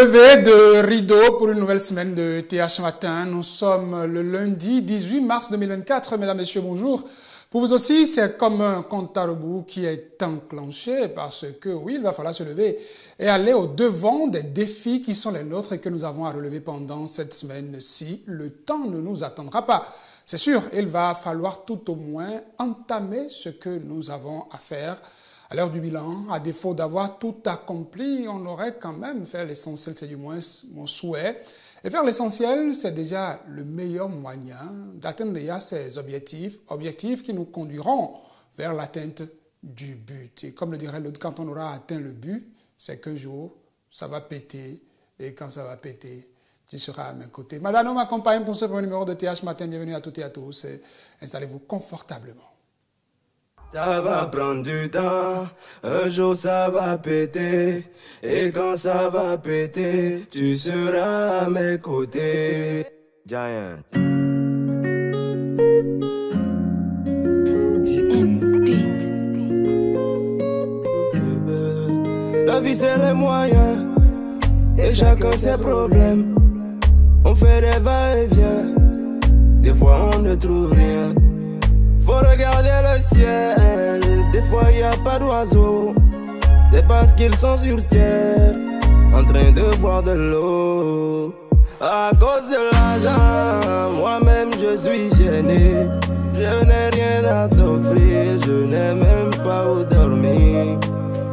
Levé de rideau pour une nouvelle semaine de TH Matin. Nous sommes le lundi 18 mars 2024. Mesdames, Messieurs, bonjour. Pour vous aussi, c'est comme un compte à rebours qui est enclenché parce que, oui, il va falloir se lever et aller au-devant des défis qui sont les nôtres et que nous avons à relever pendant cette semaine si le temps ne nous attendra pas. C'est sûr, il va falloir tout au moins entamer ce que nous avons à faire. À l'heure du bilan, à défaut d'avoir tout accompli, on aurait quand même fait l'essentiel, c'est du moins mon souhait. Et faire l'essentiel, c'est déjà le meilleur moyen d'atteindre déjà ces objectifs qui nous conduiront vers l'atteinte du but. Et comme le dirait l'autre, quand on aura atteint le but, c'est qu'un jour, ça va péter. Et quand ça va péter, tu seras à mes côtés. Madame m'accompagne pour ce premier numéro de TH Matin. Bienvenue à toutes et à tous. Installez-vous confortablement. Ça va prendre du temps, un jour ça va péter, et quand ça va péter, tu seras à mes côtés. Giant. La vie c'est les moyens, et chacun ses problèmes. On fait des va-et-vient, des fois on ne trouve rien. Faut regarder le ciel, des fois y a pas d'oiseaux. C'est parce qu'ils sont sur terre, en train de boire de l'eau. À cause de l'argent, moi-même je suis gêné. Je n'ai rien à t'offrir, je n'ai même pas où dormir.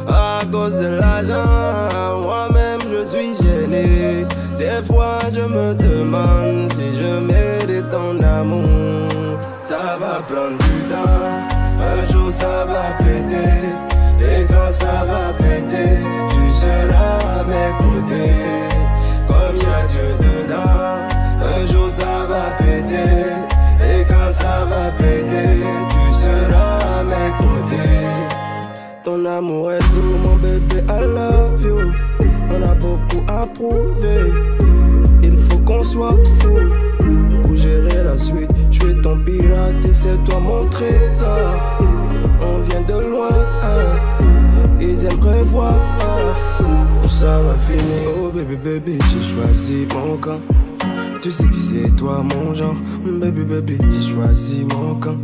À cause de l'argent, moi-même je suis gêné. Des fois je me demande si je mérite ton amour. Ça va prendre du temps, un jour ça va péter. Et quand ça va péter, tu seras à mes côtés. Comme y a Dieu dedans, un jour ça va péter. Et quand ça va péter, tu seras à mes côtés. Ton amour est tout mon bébé, I love you. On a beaucoup à prouver, il faut qu'on soit fou pour gérer la suite. Je suis ton pirate et c'est toi mon trésor. On vient de loin, ils aimeraient voir où ça va finir. Oh baby baby, j'ai choisi mon camp. Tu sais que c'est toi mon genre. Baby baby, j'ai choisi mon camp.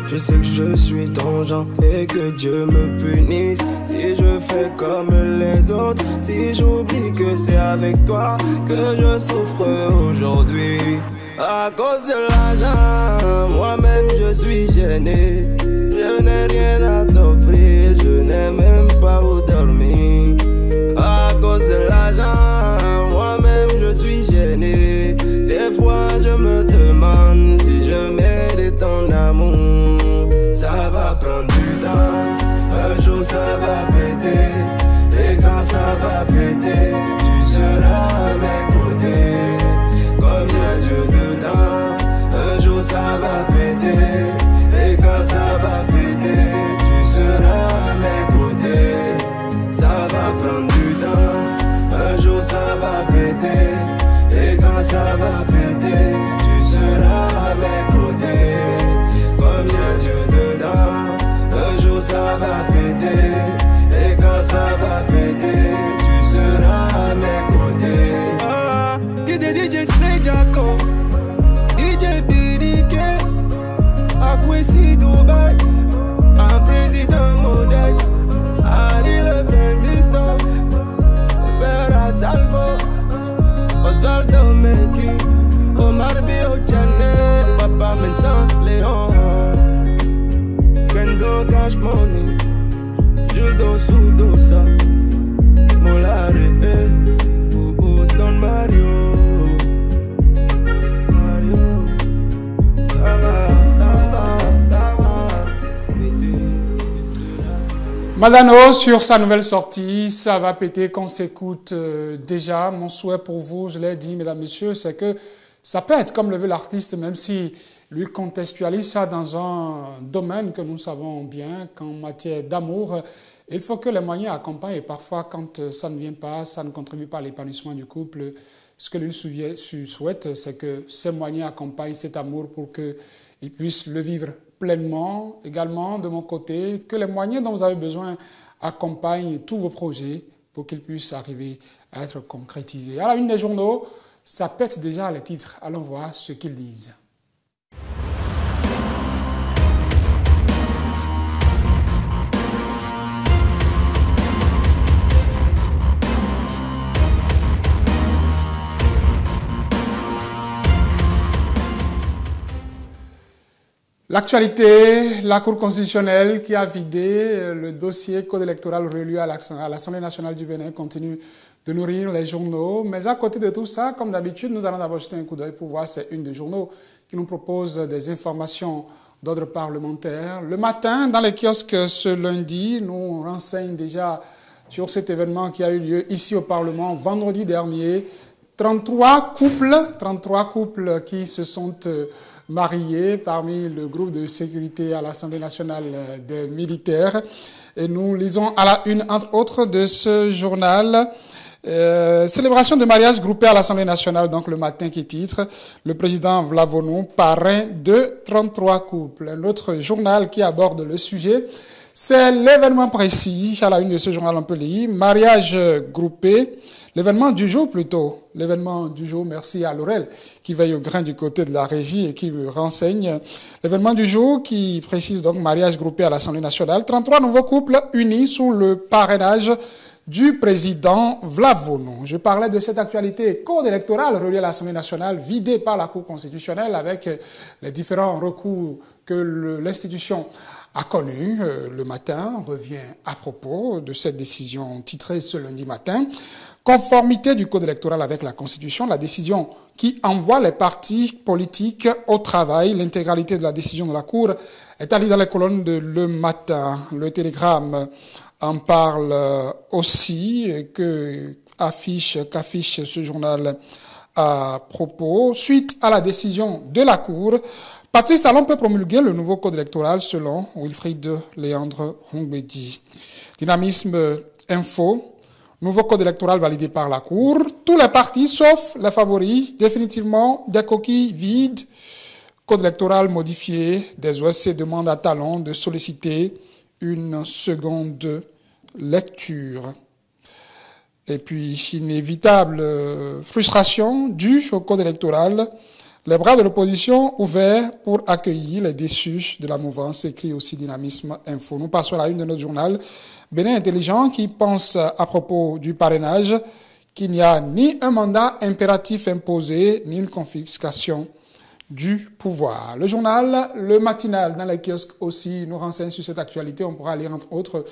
Je sais que je suis ton genre et que Dieu me punisse si je fais comme les autres. Si j'oublie que c'est avec toi que je souffre aujourd'hui. À cause de l'argent, moi-même je suis gêné. Je n'ai rien à t'offrir, je n'ai même pas où dormir. À cause de l'argent, moi-même je suis gêné. Des fois je me demande si je mérite ton amour. Ça va prendre du temps, un jour ça va péter. Et quand ça va péter, tu seras à mes côtés. Comme y a Dieu dedans, un jour ça va péter. Et quand ça va péter, tu seras à mes côtés. Ça va prendre du temps, un jour ça va péter. Et quand ça va péter, tu seras à mes côtés. Comme y a Dieu dedans, un jour ça va péter. Et quand ça va péter, tu seras à mes côtés. Ah, DJ Sejaco, DJ Birike, Akwesi Dubai, un président modeste, Ari le président, Vera Salvo, Osvaldo Menki, Omar Bio Chanel, Papa Mensan Léon, Kenzo Cash Money, Jules Soudosa, Molare, Don Mario. Madano, sur sa nouvelle sortie, ça va péter qu'on s'écoute déjà. Mon souhait pour vous, je l'ai dit, mesdames, messieurs, c'est que ça pète comme le veut l'artiste, même si lui contextualise ça dans un domaine que nous savons bien, qu'en matière d'amour, il faut que les moyens accompagnent. Et parfois, quand ça ne vient pas, ça ne contribue pas à l'épanouissement du couple. Ce que lui souhaite, c'est que ces moyens accompagnent cet amour pour qu'il puisse le vivre pleinement. Également, de mon côté, que les moyens dont vous avez besoin accompagnent tous vos projets pour qu'ils puissent arriver être concrétisé. À la une des journaux, ça pète déjà les titres. Allons voir ce qu'ils disent. L'actualité, la Cour constitutionnelle qui a vidé le dossier code électoral relu à l'Assemblée nationale du Bénin continue de nourrir les journaux. Mais à côté de tout ça, comme d'habitude, nous allons d'abord jeter un coup d'œil pour voir ces unes des journaux qui nous proposent des informations d'ordre parlementaire. Le matin, dans les kiosques ce lundi, nous renseigne déjà sur cet événement qui a eu lieu ici au Parlement vendredi dernier. 33 couples qui se sont mariés parmi le groupe de sécurité à l'Assemblée nationale des militaires. Et nous lisons à la une, entre autres, de ce journal, célébration de mariage groupé à l'Assemblée nationale, donc le matin qui titre, le président Vlavonou, parrain de 33 couples. Un autre journal qui aborde le sujet, c'est l'événement précis, à la une de ce journal on peut lire, mariage groupé. L'événement du jour plutôt, l'événement du jour, merci à Laurel qui veille au grain du côté de la régie et qui me renseigne. L'événement du jour qui précise donc mariage groupé à l'Assemblée nationale. 33 nouveaux couples unis sous le parrainage du président Vlavonou. Je parlais de cette actualité code électoral relié à l'Assemblée nationale vidée par la Cour constitutionnelle avec les différents recours que l'institution a connu. Le matin revient à propos de cette décision titrée ce lundi matin. Conformité du code électoral avec la Constitution, la décision qui envoie les partis politiques au travail. L'intégralité de la décision de la Cour est à lire dans les colonnes de Le Matin. Le Télégramme en parle aussi, qu'affiche ce journal à propos. Suite à la décision de la Cour, Patrice Talon peut promulguer le nouveau code électoral selon Wilfried Léandre Hungbedi. Dynamisme Info. Nouveau code électoral validé par la Cour. Tous les partis, sauf les favoris, définitivement des coquilles vides. Code électoral modifié. Des OSC demandent à Talon de solliciter une seconde lecture. Et puis, inévitable frustration due au code électoral. Les bras de l'opposition ouverts pour accueillir les déçus de la mouvance, écrit aussi Dynamisme Info. Nous passons à la une de notre journal. Bénin Intelligent qui pense à propos du parrainage qu'il n'y a ni un mandat impératif imposé, ni une confiscation du pouvoir. Le journal, le matinal, dans les kiosques aussi, nous renseigne sur cette actualité. On pourra lire entre autres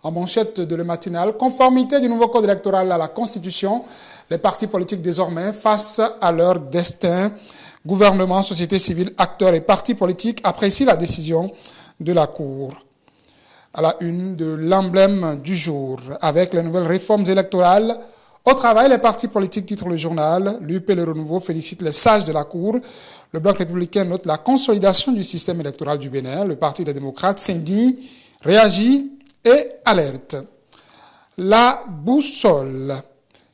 en manchette de Le Matinal. Conformité du nouveau code électoral à la Constitution. Les partis politiques désormais face à leur destin. Gouvernement, société civile, acteurs et partis politiques apprécient la décision de la Cour. À la une de l'emblème du jour, avec les nouvelles réformes électorales. Au travail, les partis politiques, titre le journal. L'UP et le Renouveau félicitent les sages de la Cour. Le Bloc républicain note la consolidation du système électoral du Bénin. Le Parti des démocrates s'indigne, réagit et alerte. La boussole,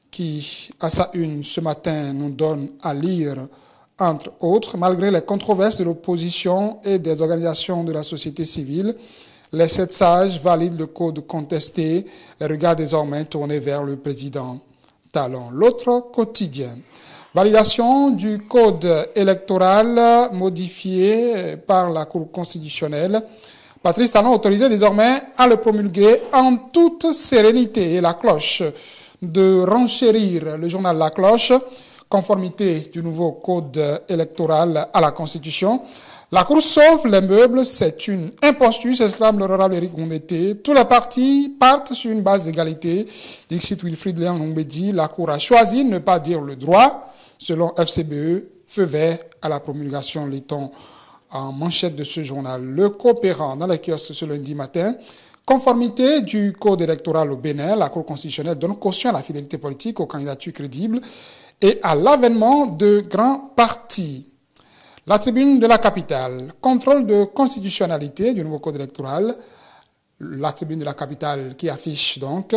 qui, à sa une ce matin, nous donne à lire, entre autres, malgré les controverses de l'opposition et des organisations de la société civile, les 7 sages valident le code contesté, les regards désormais tournés vers le président Talon. L'autre quotidien. Validation du code électoral modifié par la Cour constitutionnelle. Patrice Talon autorisé désormais à le promulguer en toute sérénité. Et la cloche de renchérir, le journal La Cloche, conformité du nouveau code électoral à la Constitution. La Cour sauve les meubles, c'est une imposture, s'exclame l'honorable Éric Ondete. Tous les partis partent sur une base d'égalité. Dixit Wilfried Léandre Hungbedi, la Cour a choisi de ne pas dire le droit. Selon FCBE, feu vert à la promulgation, lit-on en manchette de ce journal. Le coopérant dans les kiosques ce lundi matin. Conformité du code électoral au Bénin, la Cour constitutionnelle donne caution à la fidélité politique, aux candidatures crédibles et à l'avènement de grands partis. La tribune de la capitale, contrôle de constitutionnalité du nouveau code électoral. La tribune de la capitale qui affiche donc.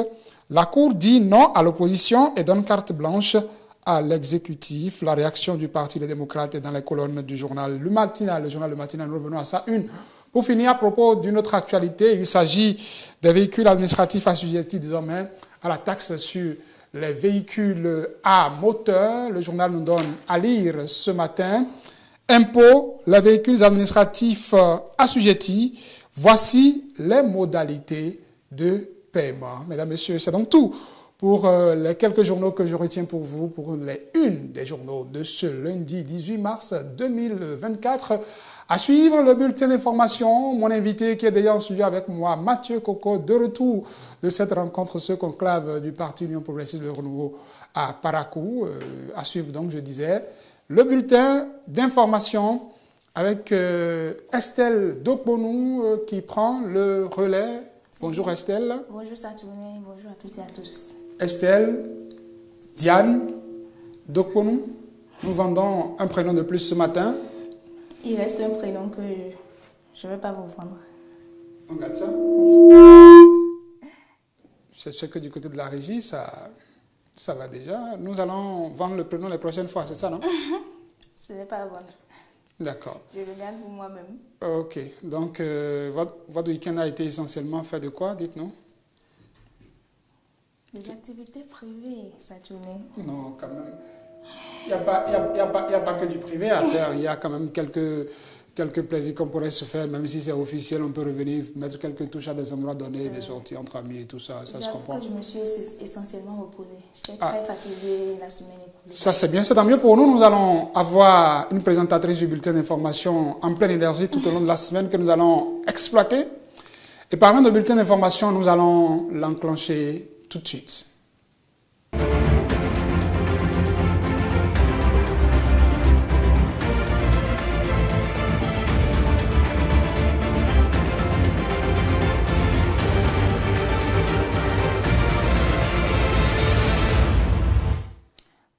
La Cour dit non à l'opposition et donne carte blanche à l'exécutif. La réaction du Parti des démocrates est dans les colonnes du journal Le Matinal. Le journal Le Matinal, nous revenons à ça une. Pour finir, à propos d'une autre actualité, il s'agit des véhicules administratifs assujettis désormais à la taxe sur les véhicules à moteur. Le journal nous donne à lire ce matin. Impôts, les véhicules administratifs assujettis. Voici les modalités de paiement. Mesdames, Messieurs, c'est donc tout pour les quelques journaux que je retiens pour vous, pour les unes des journaux de ce lundi 18 mars 2024. À suivre le bulletin d'information, mon invité qui est déjà en studio avec moi, Mathieu Coco, de retour de cette rencontre, ce conclave du Parti Union Progressiste de Renouveau à Parakou. À suivre donc, je disais, le bulletin d'information avec Estelle Dokbonou qui prend le relais. Bonjour Estelle. Bonjour Saturnin, bonjour à toutes et à tous. Estelle, Diane, Dokbonou, nous vendons un prénom de plus ce matin. Il reste un prénom que je ne vais pas vous vendre. On garde ça? Oui. C'est ce que du côté de la régie, ça va déjà. Nous allons vendre le prénom les prochaines fois, c'est ça, non? Je ne vais pas vendre. D'accord. Je le garde pour moi-même. Ok. Donc, votre week-end a été essentiellement fait de quoi, dites-nous? Des activités privées, Saturnin. Non, quand même. Il n'y a pas que du privé à faire. Il y a quand même quelques plaisirs qu'on pourrait se faire, même si c'est officiel, on peut revenir mettre quelques touches à des endroits donnés, des sorties entre amis et tout ça, ça se comprend. Je me suis essentiellement reposée. J'étais très fatiguée la semaine écoulée. Ça c'est bien, c'est tant mieux pour nous. Nous allons avoir une présentatrice du bulletin d'information en pleine énergie tout au long de la semaine que nous allons exploiter. Et parlant de bulletin d'information, nous allons l'enclencher tout de suite.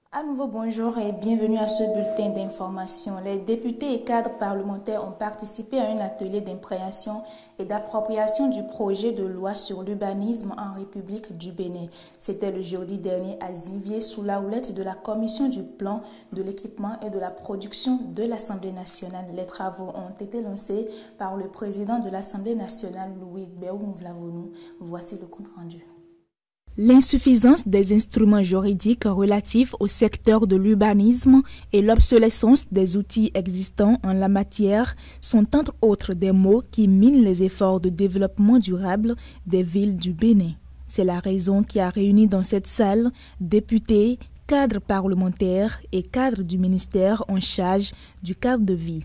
À nouveau, bonjour et bienvenue à ce bulletin d'information. Les députés et cadres parlementaires ont participé à un atelier d'imprégnation et d'appropriation du projet de loi sur l'urbanisme en République du Bénin. C'était le jeudi dernier à Zinvier sous la houlette de la Commission du plan, de l'équipement et de la production de l'Assemblée nationale. Les travaux ont été lancés par le président de l'Assemblée nationale, Louis Béou-Mouvlavonou. Voici le compte rendu. L'insuffisance des instruments juridiques relatifs au secteur de l'urbanisme et l'obsolescence des outils existants en la matière sont entre autres des maux qui minent les efforts de développement durable des villes du Bénin. C'est la raison qui a réuni dans cette salle députés, cadres parlementaires et cadres du ministère en charge du cadre de vie.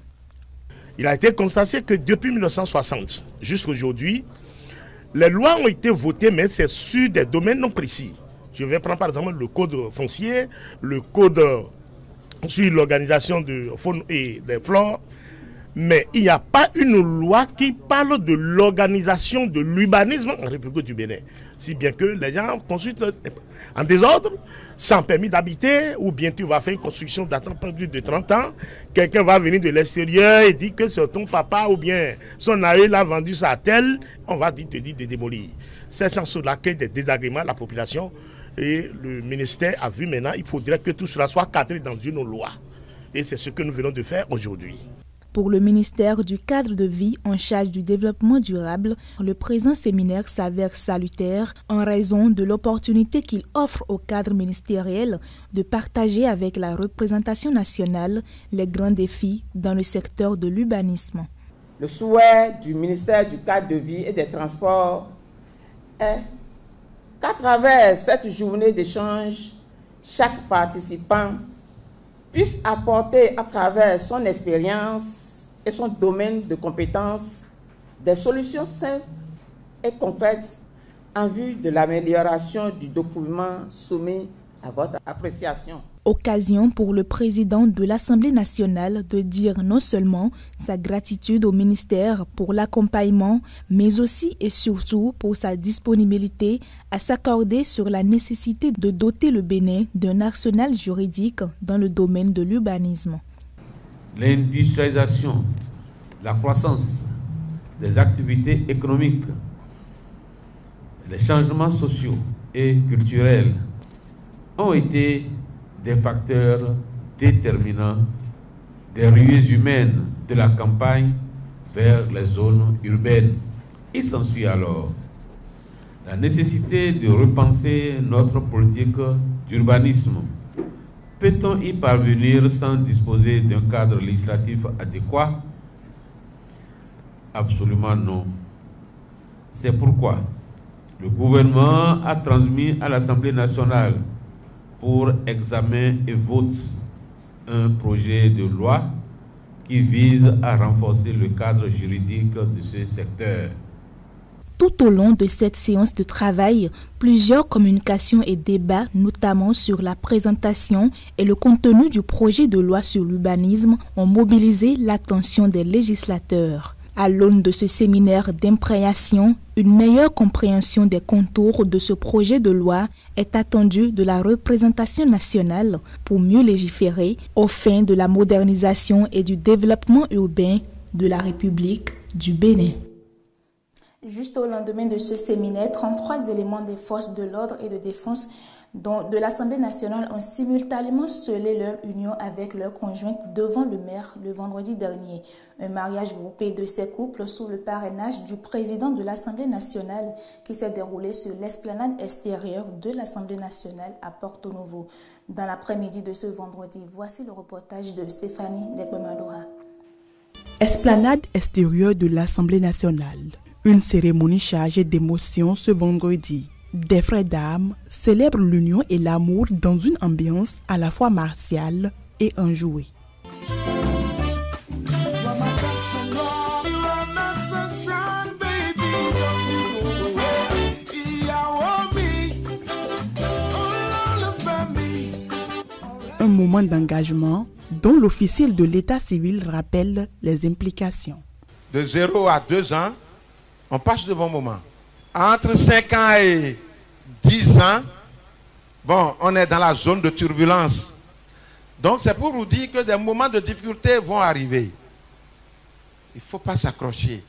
Il a été constaté que depuis 1960 jusqu'à aujourd'hui, les lois ont été votées, mais c'est sur des domaines non précis. Je vais prendre par exemple le code foncier, le code sur l'organisation de faune et des flores, mais il n'y a pas une loi qui parle de l'organisation de l'urbanisme en République du Bénin. Si bien que les gens construisent en désordre, sans permis d'habiter, ou bien tu vas faire une construction datant plus de 30 ans, quelqu'un va venir de l'extérieur et dit que c'est ton papa ou bien son aïeul a vendu ça à tel, on va te dire de démolir. C'est sur laquelle des désagréments à la population et le ministère a vu maintenant, il faudrait que tout cela soit cadré dans une loi. Et c'est ce que nous venons de faire aujourd'hui. Pour le ministère du cadre de vie en charge du développement durable, le présent séminaire s'avère salutaire en raison de l'opportunité qu'il offre au cadre ministériel de partager avec la représentation nationale les grands défis dans le secteur de l'urbanisme. Le souhait du ministère du cadre de vie et des transports est qu'à travers cette journée d'échange, chaque participant puisse apporter à travers son expérience et son domaine de compétences des solutions simples et concrètes en vue de l'amélioration du document soumis à votre appréciation. Occasion pour le président de l'Assemblée nationale de dire non seulement sa gratitude au ministère pour l'accompagnement, mais aussi et surtout pour sa disponibilité à s'accorder sur la nécessité de doter le Bénin d'un arsenal juridique dans le domaine de l'urbanisme. L'industrialisation, la croissance des activités économiques, les changements sociaux et culturels ont été des facteurs déterminants des ruées humaines de la campagne vers les zones urbaines. Il s'ensuit alors la nécessité de repenser notre politique d'urbanisme. Peut-on y parvenir sans disposer d'un cadre législatif adéquat? Absolument non. C'est pourquoi le gouvernement a transmis à l'Assemblée nationale pour examen et vote un projet de loi qui vise à renforcer le cadre juridique de ce secteur. Tout au long de cette séance de travail, plusieurs communications et débats, notamment sur la présentation et le contenu du projet de loi sur l'urbanisme, ont mobilisé l'attention des législateurs. À l'aune de ce séminaire d'imprégnation, une meilleure compréhension des contours de ce projet de loi est attendue de la représentation nationale pour mieux légiférer aux fins de la modernisation et du développement urbain de la République du Bénin. Juste au lendemain de ce séminaire, 33 éléments des forces de l'ordre et de défense de l'Assemblée nationale ont simultanément scellé leur union avec leur conjointe devant le maire le vendredi dernier. Un mariage groupé de ces couples sous le parrainage du président de l'Assemblée nationale qui s'est déroulé sur l'esplanade extérieure de l'Assemblée nationale à Porto Novo. Dans l'après-midi de ce vendredi, voici le reportage de Stéphanie Lekbemadora. Esplanade extérieure de l'Assemblée nationale. Une cérémonie chargée d'émotions ce vendredi. Des frères d'armes célèbrent l'union et l'amour dans une ambiance à la fois martiale et enjouée. Un moment d'engagement dont l'officiel de l'état civil rappelle les implications. De 0 à 2 ans, on passe de bons moments. Entre 5 ans et 10 ans, bon, on est dans la zone de turbulence. Donc c'est pour vous dire que des moments de difficulté vont arriver. Il ne faut pas s'accrocher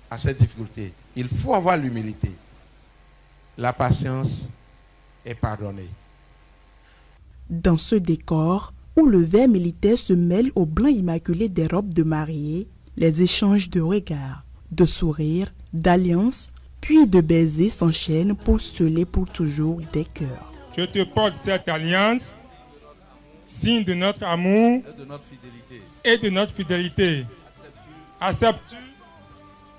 à ces difficultés. Il faut avoir l'humilité. La patience est pardonnée. Dans ce décor où le vert militaire se mêle au blanc immaculé des robes de mariée, les échanges de regards, de sourires, d'alliances, puis de baisers s'enchaînent pour sceller pour toujours des cœurs. Je te porte cette alliance, signe de notre amour et de notre fidélité. Acceptes-tu?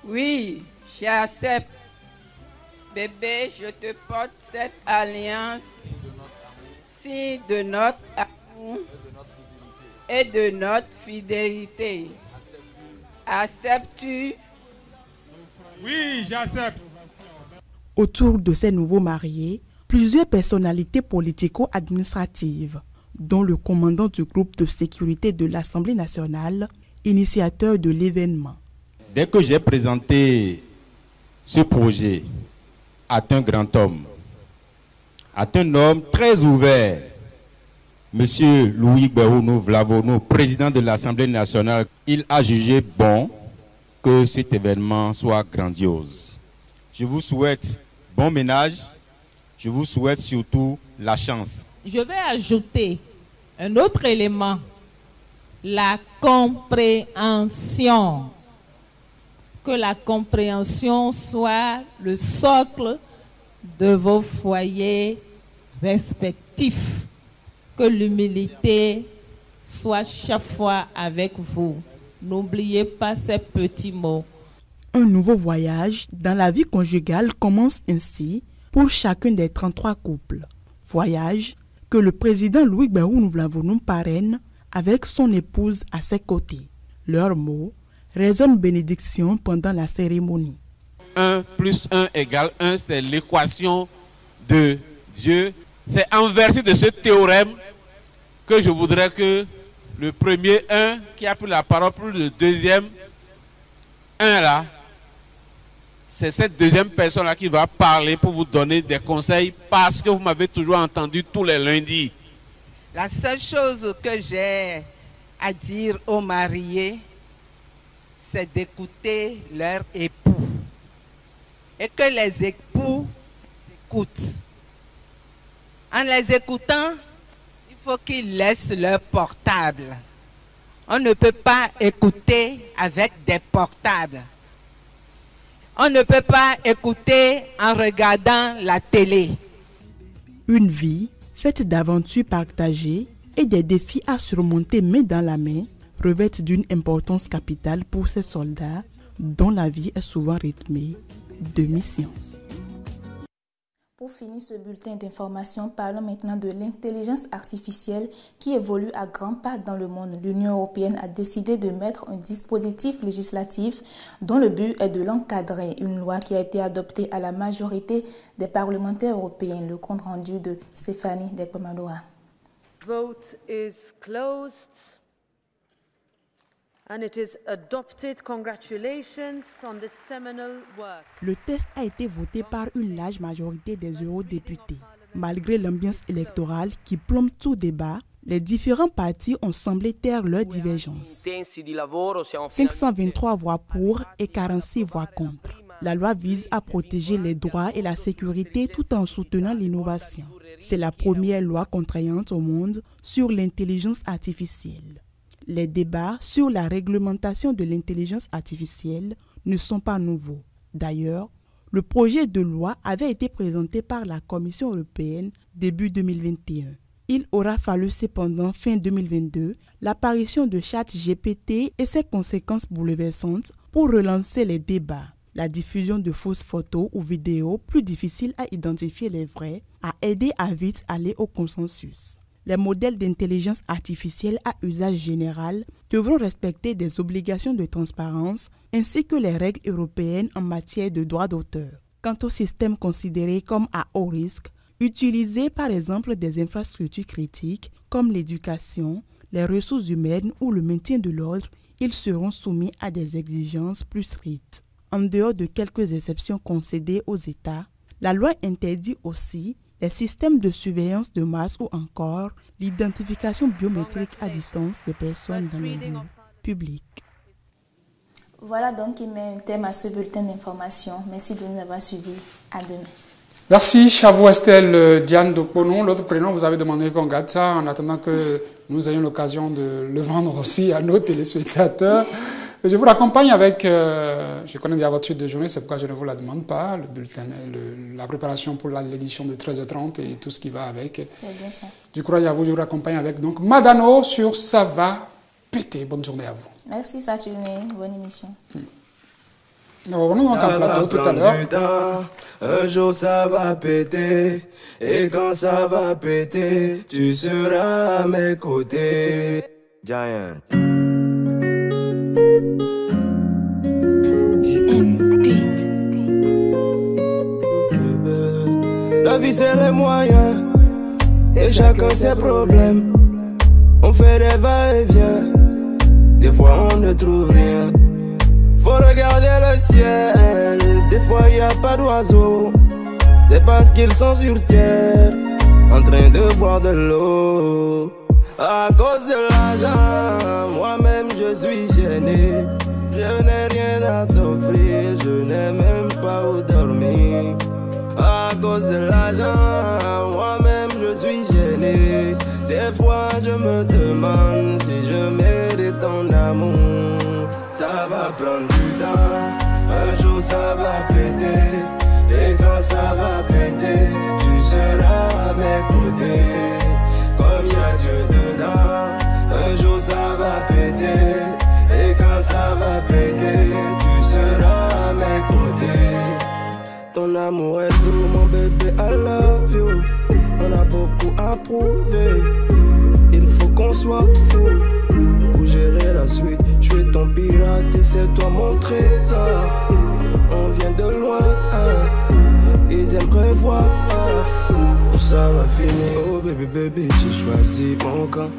Oui, j'accepte. Bébé, je te porte cette alliance, signe de notre amour et de notre fidélité. Acceptes-tu? Oui, j'accepte. Autour de ces nouveaux mariés, plusieurs personnalités politico-administratives, dont le commandant du groupe de sécurité de l'Assemblée nationale, initiateur de l'événement. Dès que j'ai présenté ce projet à un grand homme, à un homme très ouvert, Monsieur Louis Berounou Vlavonou, président de l'Assemblée nationale, il a jugé bon que cet événement soit grandiose. Je vous souhaite bon ménage, je vous souhaite surtout la chance. Je vais ajouter un autre élément, la compréhension. Que la compréhension soit le socle de vos foyers respectifs. Que l'humilité soit chaque fois avec vous. N'oubliez pas ces petits mots. Un nouveau voyage dans la vie conjugale commence ainsi pour chacun des 33 couples. Voyage que le président Louis Berounou Vlavonou parraine avec son épouse à ses côtés. Leurs mots résonnent bénédiction pendant la cérémonie. 1 plus 1 égale 1, c'est l'équation de Dieu. C'est en vertu de ce théorème que je voudrais que le premier 1 qui a pris la parole pour le deuxième 1 là, c'est cette deuxième personne-là qui va parler pour vous donner des conseils parce que vous m'avez toujours entendu tous les lundis. La seule chose que j'ai à dire aux mariés, c'est d'écouter leur époux et que les époux écoutent. En les écoutant, il faut qu'ils laissent leur portable. On ne peut pas écouter avec des portables. On ne peut pas écouter en regardant la télé. Une vie faite d'aventures partagées et des défis à surmonter main dans la main revêtent d'une importance capitale pour ces soldats dont la vie est souvent rythmée de missions. Pour finir ce bulletin d'information, parlons maintenant de l'intelligence artificielle qui évolue à grands pas dans le monde. L'Union européenne a décidé de mettre un dispositif législatif dont le but est de l'encadrer. Une loi qui a été adoptée à la majorité des parlementaires européens. Le compte rendu de Stéphanie Dekpamadoa. Vote is closed. And it is adopted. Congratulations on this seminal work. Le texte a été voté par une large majorité des eurodéputés. Malgré l'ambiance électorale qui plombe tout débat, les différents partis ont semblé taire leurs divergences. 523 voix pour et 46 voix contre. La loi vise à protéger les droits et la sécurité tout en soutenant l'innovation. C'est la première loi contraignante au monde sur l'intelligence artificielle. Les débats sur la réglementation de l'intelligence artificielle ne sont pas nouveaux. D'ailleurs, le projet de loi avait été présenté par la Commission européenne début 2021. Il aura fallu cependant fin 2022 l'apparition de ChatGPT et ses conséquences bouleversantes pour relancer les débats. La diffusion de fausses photos ou vidéos plus difficiles à identifier les vraies a aidé à vite aller au consensus. Les modèles d'intelligence artificielle à usage général devront respecter des obligations de transparence ainsi que les règles européennes en matière de droits d'auteur. Quant aux systèmes considérés comme à haut risque, utiliser par exemple des infrastructures critiques comme l'éducation, les ressources humaines ou le maintien de l'ordre, ils seront soumis à des exigences plus strictes. En dehors de quelques exceptions concédées aux États, la loi interdit aussi les systèmes de surveillance de masse ou encore l'identification biométrique à distance des personnes dans les lieux publics. Voilà donc qui met un thème à ce bulletin d'information. Merci de nous avoir suivis. À demain. Merci à vous Estelle Diane Dokponon. L'autre prénom, vous avez demandé qu'on garde ça en attendant que nous ayons l'occasion de le vendre aussi à nos téléspectateurs. Je vous l'accompagne avec, je connais déjà votre suite de journée, c'est pourquoi je ne vous la demande pas, le bulletin, la préparation pour l'édition de 13h30 et tout ce qui va avec. C'est bien ça. Du courage à vous, je vous l'accompagne avec donc Madano sur Ça va péter. Bonne journée à vous. Merci Saturné, bonne émission. Nous revenons donc en plateau tout à l'heure. Un jour ça va péter, et quand ça va péter, tu seras à mes côtés. Giant. La vie c'est les moyens, et chacun ses problèmes. On fait des va-et-vient, des fois on ne trouve rien. Faut regarder le ciel, des fois y a pas d'oiseaux. C'est parce qu'ils sont sur terre, en train de boire de l'eau. À cause de l'argent, moi-même je suis gêné. Je n'ai rien à t'offrir, je n'ai même pas où dormir. À cause de l'argent, moi-même je suis gêné. Des fois je me demande si je mérite ton amour. Ça va prendre du temps, un jour ça va péter. Et quand ça va péter, tu seras à mes côtés. Comme il y a Dieu dedans, un jour ça va péter. Et quand ça va péter, tu seras à mes côtés. Ton amour est tout mon bébé, I love you. On a beaucoup à prouver, il faut qu'on soit fou pour gérer la suite. Je suis ton pirate et c'est toi mon trésor. On vient de loin, ils aimeraient voir où ça va finir. Oh baby baby, j'ai choisi mon camp.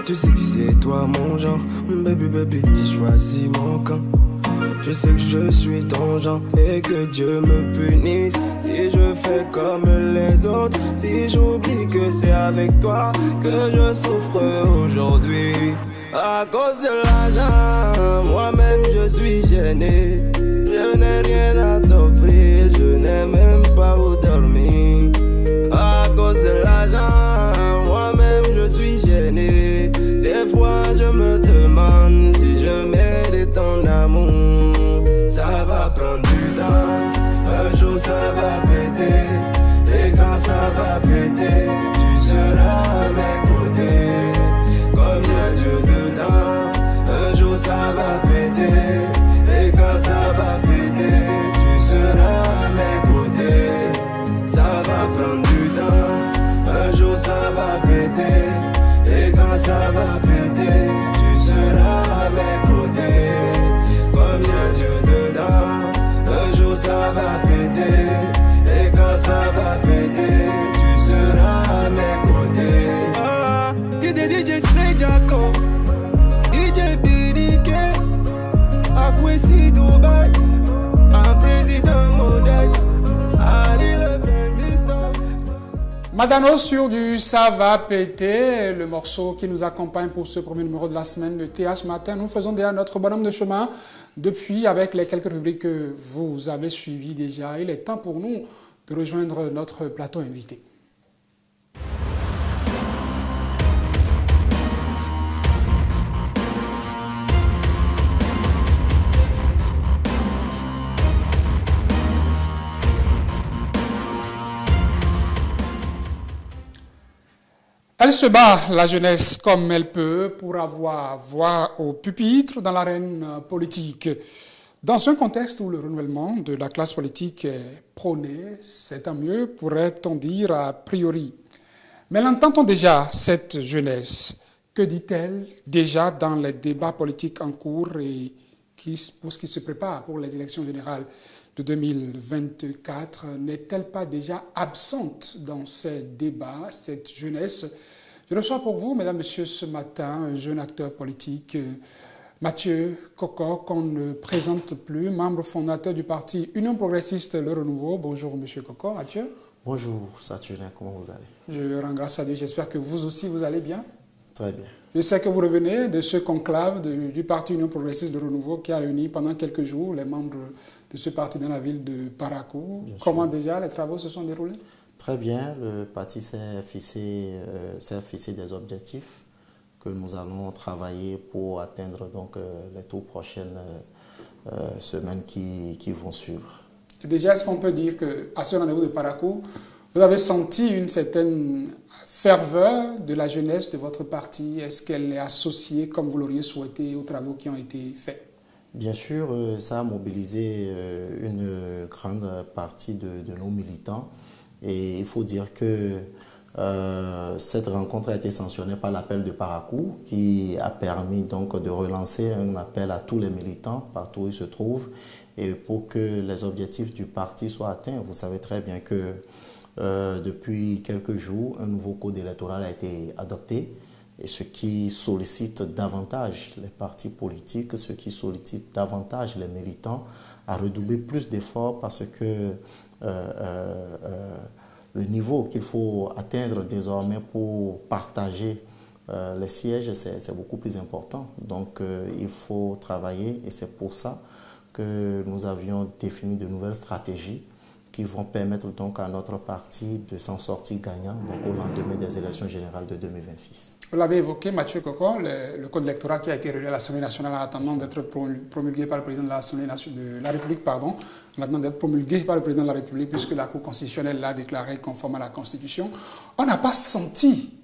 Tu sais que c'est toi mon genre. Baby baby, j'ai choisi mon camp. Je sais que je suis ton genre et que Dieu me punisse si je fais comme les autres. Si j'oublie que c'est avec toi que je souffre aujourd'hui. À cause de l'argent, moi-même je suis gêné. Je n'ai rien à t'offrir, je n'ai même pas où dormir. À cause de l'argent, moi-même je suis gêné. Des fois je me demande si je mérite ton amour. Ça va prendre du temps, ça va péter. Et quand ça va péter, tu seras à mes côtés. Ça va prendre du temps, un jour ça va péter. Et quand ça va péter, tu seras à mes côtés. Comme y'a Dieu dedans, un jour ça va péter. Et quand ça va péter, tu seras à mes côtés. Ah, DJ Jaco, DJ Biriké, Akwesi Dubaï, un président modeste, Ali le Premier. Madano sur du Ça va péter, le morceau qui nous accompagne pour ce premier numéro de la semaine de TH Matin. Nous faisons déjà notre bonhomme de chemin depuis avec les quelques rubriques que vous avez suivies déjà. Il est temps pour nous de rejoindre notre plateau invité. Elle se bat, la jeunesse, comme elle peut, pour avoir voix au pupitre dans l'arène politique. Dans un contexte où le renouvellement de la classe politique est prôné, c'est tant mieux, pourrait-on dire a priori. Mais l'entend-on déjà, cette jeunesse? Que dit-elle déjà dans les débats politiques en cours et pour ce qui se prépare pour les élections générales de 2024? N'est-elle pas déjà absente dans ces débats, cette jeunesse? Je reçois pour vous, mesdames, messieurs, ce matin, un jeune acteur politique, Mathieu Koko, qu'on ne présente plus, membre fondateur du parti Union Progressiste Le Renouveau. Bonjour, monsieur Koko. Mathieu. Bonjour, Saturnin, comment vous allez? Je rends grâce à Dieu, j'espère que vous aussi, vous allez bien. Très bien. Je sais que vous revenez de ce conclave du parti Union Progressiste Le Renouveau qui a réuni pendant quelques jours les membres de ce parti dans la ville de Parakou. Comment déjà les travaux se sont déroulés? Très bien, le parti s'est fixé des objectifs que nous allons travailler pour atteindre donc, les toutes prochaines semaines qui vont suivre. Et déjà, est-ce qu'on peut dire qu'à ce rendez-vous de Parakou, vous avez senti une certaine ferveur de la jeunesse de votre parti? Est-ce qu'elle est associée, comme vous l'auriez souhaité, aux travaux qui ont été faits? Bien sûr, ça a mobilisé une grande partie de nos militants. Et il faut dire que cette rencontre a été sanctionnée par l'appel de Parakou qui a permis donc de relancer un appel à tous les militants partout où ils se trouvent et pour que les objectifs du parti soient atteints. Vous savez très bien que depuis quelques jours, un nouveau code électoral a été adopté, et ce qui sollicite davantage les partis politiques, ce qui sollicite davantage les militants à redoubler plus d'efforts parce que le niveau qu'il faut atteindre désormais pour partager les sièges, c'est beaucoup plus important. Donc il faut travailler et c'est pour ça que nous avions défini de nouvelles stratégies qui vont permettre donc à notre parti de s'en sortir gagnant donc au lendemain des élections générales de 2026. Vous l'avez évoqué, Mathieu Koko, le code électoral qui a été relié à l'Assemblée nationale en attendant d'être promulgué par le président de l'Assemblée de la République, en attendant d'être promulgué par le président de la République, puisque la Cour constitutionnelle l'a déclaré conforme à la Constitution. On n'a pas senti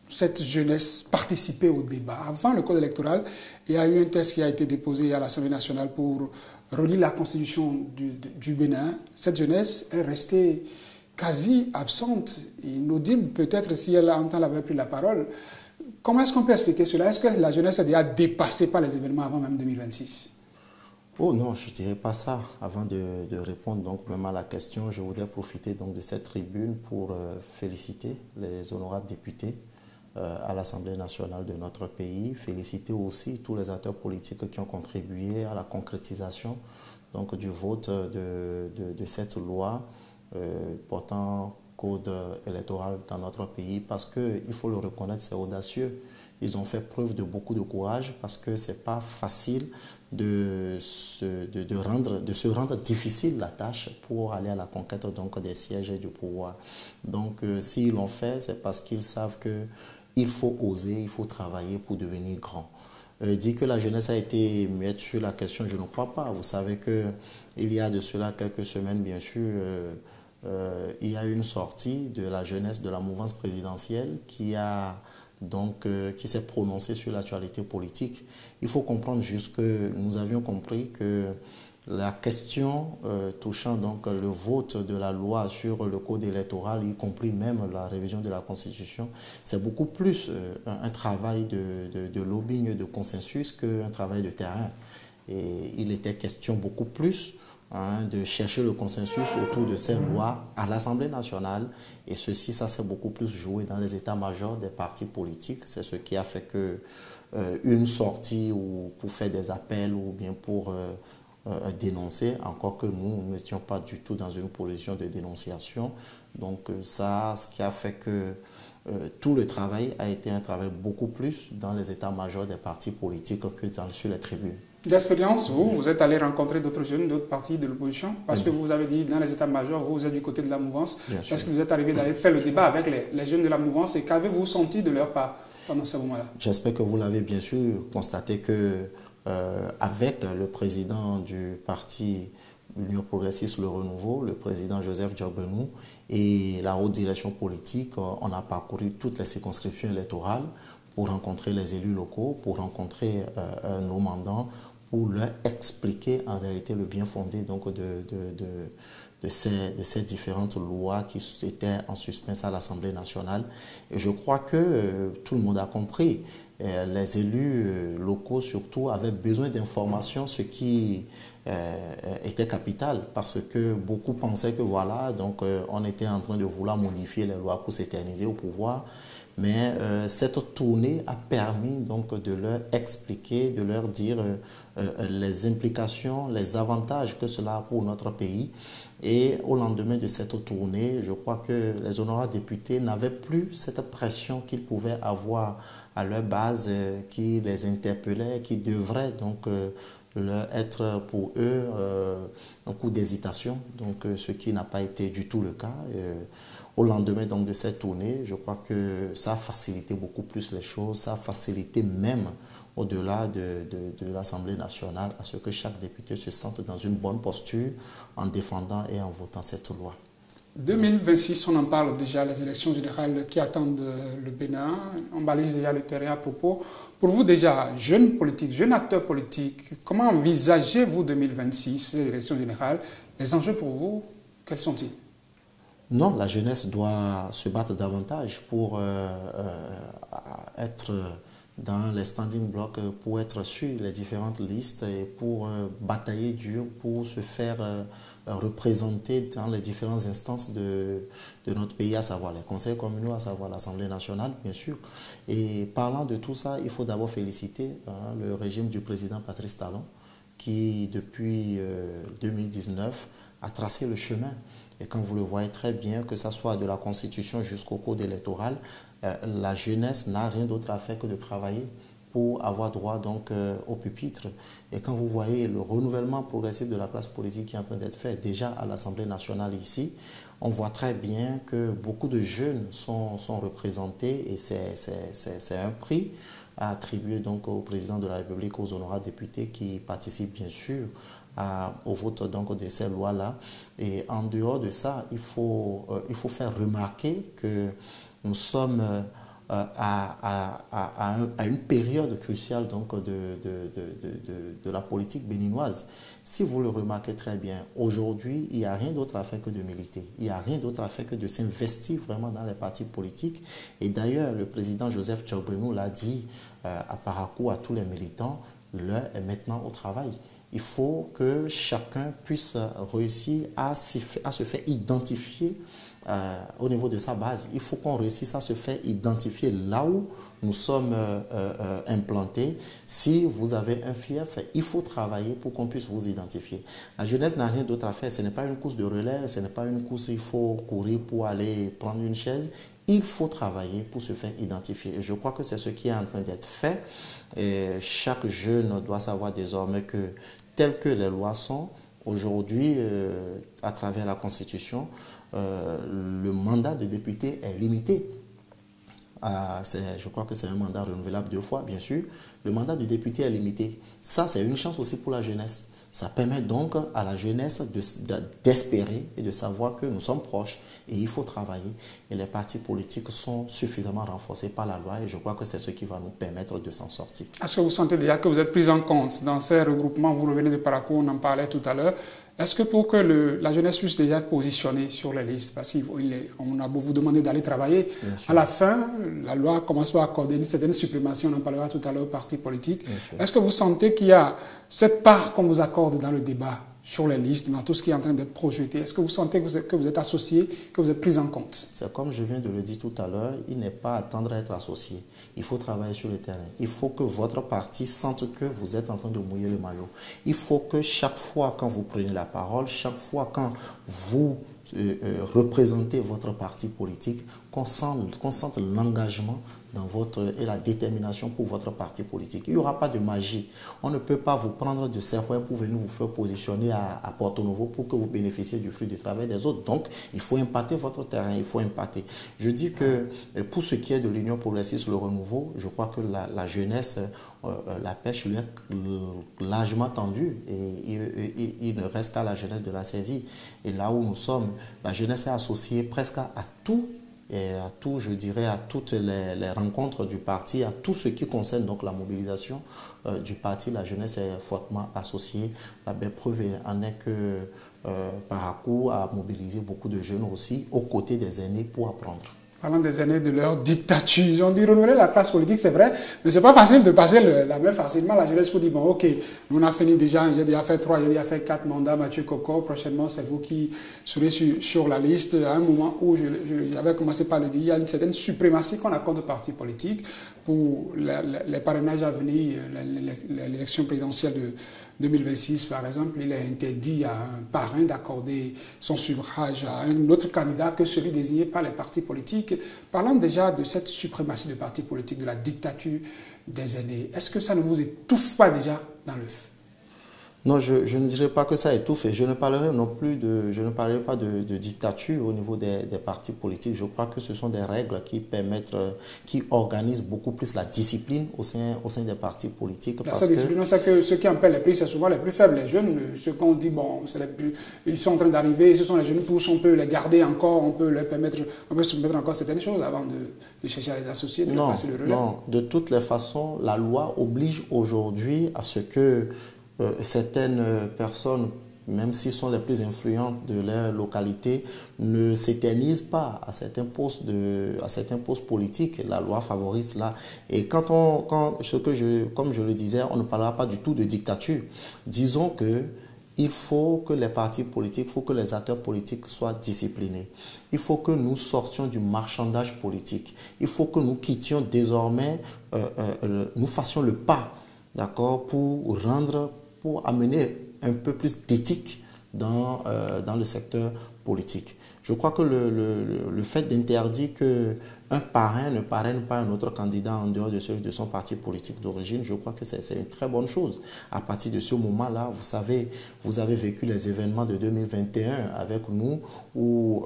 cette jeunesse participer au débat. Avant le code électoral, il y a eu un texte qui a été déposé à l'Assemblée nationale pour relier la Constitution du Bénin. Cette jeunesse est restée quasi absente, inaudible peut-être si elle avait pris la parole. Comment est-ce qu'on peut expliquer cela? Est-ce que la jeunesse est déjà dépassée par les événements avant même 2026? Oh non, je ne dirais pas ça. Avant de répondre donc même à la question, je voudrais profiter donc de cette tribune pour féliciter les honorables députés à l'Assemblée nationale de notre pays, féliciter aussi tous les acteurs politiques qui ont contribué à la concrétisation donc, du vote de cette loi portant code électoral dans notre pays, parce qu'il faut le reconnaître, c'est audacieux. Ils ont fait preuve de beaucoup de courage parce que ce n'est pas facile de se rendre difficile la tâche pour aller à la conquête donc, des sièges et du pouvoir. Donc s'ils l'ont fait, c'est parce qu'ils savent qu'il faut oser, il faut travailler pour devenir grand. Dire que la jeunesse a été muette sur la question, je ne crois pas. Vous savez qu'il y a de cela quelques semaines, bien sûr, il y a eu une sortie de la jeunesse de la mouvance présidentielle qui a donc, qui s'est prononcé sur l'actualité politique. Il faut comprendre juste que nous avions compris que la question touchant donc le vote de la loi sur le code électoral, y compris même la révision de la Constitution, c'est beaucoup plus un travail de lobbying, de consensus qu'un travail de terrain. Et il était question beaucoup plus de chercher le consensus autour de ces lois à l'Assemblée nationale. Et ceci, ça s'est beaucoup plus joué dans les états-majors des partis politiques. C'est ce qui a fait que une sortie ou pour faire des appels ou bien pour dénoncer, encore que nous n'étions pas du tout dans une position de dénonciation. Donc ça, ce qui a fait que tout le travail a été un travail beaucoup plus dans les états-majors des partis politiques que sur les tribunes. D'expérience, vous êtes allé rencontrer d'autres jeunes, d'autres partis de l'opposition, parce que vous avez dit dans les états-majors, vous êtes du côté de la mouvance. Est-ce que vous êtes arrivé d'aller faire le débat avec les jeunes de la mouvance et qu'avez-vous senti de leur part pendant ce moment-là? J'espère que vous l'avez bien sûr constaté que avec le président du parti Union progressiste Le Renouveau, le président Joseph Djogbenou et la haute direction politique, on a parcouru toutes les circonscriptions électorales pour rencontrer les élus locaux, pour rencontrer nos mandants, pour leur expliquer en réalité le bien fondé donc, de ces différentes lois qui étaient en suspens à l'Assemblée nationale. Et je crois que tout le monde a compris. Les élus locaux surtout avaient besoin d'informations, ce qui était capital, parce que beaucoup pensaient que voilà, donc on était en train de vouloir modifier les lois pour s'éterniser au pouvoir. Mais cette tournée a permis donc de leur expliquer, de leur dire les implications, les avantages que cela a pour notre pays. Et au lendemain de cette tournée, je crois que les honorables députés n'avaient plus cette pression qu'ils pouvaient avoir à leur base qui les interpellait, qui devrait donc leur être pour eux un coup d'hésitation, donc ce qui n'a pas été du tout le cas. Au lendemain donc, de cette tournée, je crois que ça a facilité beaucoup plus les choses, ça a facilité même au-delà de l'Assemblée nationale à ce que chaque député se sente dans une bonne posture en défendant et en votant cette loi. 2026, on en parle déjà, les élections générales qui attendent le Bénin. On balise déjà le terrain à propos. Pour vous déjà, jeunes politiques, jeunes acteurs politiques, comment envisagez-vous 2026, les élections générales? Les enjeux pour vous, quels sont-ils? Non, la jeunesse doit se battre davantage pour être dans les standing blocks, pour être sur les différentes listes et pour batailler dur, pour se faire représenter dans les différentes instances de notre pays, à savoir les conseils communaux, à savoir l'Assemblée nationale, bien sûr. Et parlant de tout ça, il faut d'abord féliciter le régime du président Patrice Talon, qui depuis 2019 a tracé le chemin. Et quand vous le voyez très bien, que ce soit de la Constitution jusqu'au code électoral, la jeunesse n'a rien d'autre à faire que de travailler pour avoir droit donc au pupitre. Et quand vous voyez le renouvellement progressif de la classe politique qui est en train d'être fait déjà à l'Assemblée nationale ici, on voit très bien que beaucoup de jeunes sont représentés et c'est un prix à attribuer donc au président de la République, aux honorables députés qui participent bien sûr au vote donc de ces lois-là. Et en dehors de ça, il faut faire remarquer que nous sommes à une période cruciale donc de la politique béninoise. Si vous le remarquez très bien, aujourd'hui, il n'y a rien d'autre à faire que de militer. Il n'y a rien d'autre à faire que de s'investir vraiment dans les partis politiques. Et d'ailleurs, le président Joseph Djogbenou l'a dit à Parakou à tous les militants, l'heure est maintenant au travail. Il faut que chacun puisse réussir à se faire identifier au niveau de sa base. Il faut qu'on réussisse à se faire identifier là où nous sommes implantés. Si vous avez un fief, il faut travailler pour qu'on puisse vous identifier. La jeunesse n'a rien d'autre à faire. Ce n'est pas une course de relais, ce n'est pas une course où il faut courir pour aller prendre une chaise. Il faut travailler pour se faire identifier. Et je crois que c'est ce qui est en train d'être fait. Et chaque jeune doit savoir désormais que telles que les lois sont, aujourd'hui, à travers la Constitution, le mandat de député est limité. Je crois que c'est un mandat renouvelable 2 fois, bien sûr. Le mandat du député est limité. Ça, c'est une chance aussi pour la jeunesse. Ça permet donc à la jeunesse d'espérer et de savoir que nous sommes proches et il faut travailler. Et les partis politiques sont suffisamment renforcés par la loi et je crois que c'est ce qui va nous permettre de s'en sortir. Est-ce que vous sentez déjà que vous êtes pris en compte dans ces regroupements? Vous revenez de Parakou, on en parlait tout à l'heure. Est-ce que pour que la jeunesse puisse déjà être positionnée sur les listes, parce qu'on a beau vous demander d'aller travailler, à la fin, la loi commence par accorder une certaine suprématie, on en parlera tout à l'heure aux partis politiques. Est-ce que vous sentez qu'il y a cette part qu'on vous accorde dans le débat sur les listes, dans tout ce qui est en train d'être projeté? Est-ce que vous sentez que vous êtes associé, que vous êtes pris en compte? C'est comme je viens de le dire tout à l'heure, il n'est pas à attendre à être associé. Il faut travailler sur le terrain. Il faut que votre parti sente que vous êtes en train de mouiller le maillot. Il faut que chaque fois quand vous prenez la parole, chaque fois quand vous représentez votre parti politique, qu'on sente l'engagement et la détermination pour votre parti politique. Il n'y aura pas de magie. On ne peut pas vous prendre de serpent pour venir vous faire positionner à Porto Novo pour que vous bénéficiez du fruit du travail des autres. Donc, il faut impacter votre terrain, il faut impacter. Je dis que pour ce qui est de l'Union progressiste, le renouveau, je crois que la jeunesse, la pêche lui est largement tendue et il ne reste qu'à la jeunesse de la saisir. Et là où nous sommes, la jeunesse est associée presque à tout. Et à tout, je dirais, à toutes les rencontres du parti, à tout ce qui concerne donc la mobilisation du parti, la jeunesse est fortement associée. La belle preuve en est que Parakou a mobilisé beaucoup de jeunes aussi, aux côtés des aînés pour apprendre. Parlant des années de leur dictature, ils ont dit renouveler la classe politique, c'est vrai, mais c'est pas facile de passer la main facilement. La jeunesse pour dire, bon, ok, nous on a fini déjà, j'ai déjà fait 3, j'ai déjà fait 4 mandats, Mathieu Koko, prochainement c'est vous qui serez sur la liste. À un moment où j'avais commencé par le dire, il y a une certaine suprématie qu'on accorde aux partis politiques pour les parrainages à venir, l'élection présidentielle de 2026, par exemple, il est interdit à un parrain d'accorder son suffrage à un autre candidat que celui désigné par les partis politiques. Parlant déjà de cette suprématie des partis politiques, de la dictature des aînés, est-ce que ça ne vous étouffe pas déjà dans le feu? Non, je ne dirais pas que ça étouffe et je ne parlerai non plus je ne parlerai pas de dictature au niveau des partis politiques. Je crois que ce sont des règles qui permettent, qui organisent beaucoup plus la discipline au sein des partis politiques. Cette discipline, c'est que ceux qui en paient les prix, c'est souvent les plus faibles. Les jeunes, ceux qu'on dit, bon, ils sont en train d'arriver, ce sont les jeunes pousses, on peut les garder encore, on peut leur permettre, on peut se permettre encore certaines choses avant de chercher à les associer, de passer le relais. Non, de toutes les façons, la loi oblige aujourd'hui à ce que certaines personnes, même s'ils sont les plus influentes de leur localité, ne s'éternisent pas à certains postes politiques. La loi favorise cela. Et comme je le disais, on ne parlera pas du tout de dictature. Disons que il faut que les partis politiques, il faut que les acteurs politiques soient disciplinés. Il faut que nous sortions du marchandage politique. Il faut que nous quittions désormais, nous fassions le pas, d'accord, pour amener un peu plus d'éthique dans le secteur politique. Je crois que le fait d'interdire qu'un parrain ne parraine pas un autre candidat en dehors de celui de son parti politique d'origine, je crois que c'est une très bonne chose. À partir de ce moment-là, vous savez, vous avez vécu les événements de 2021 avec nous où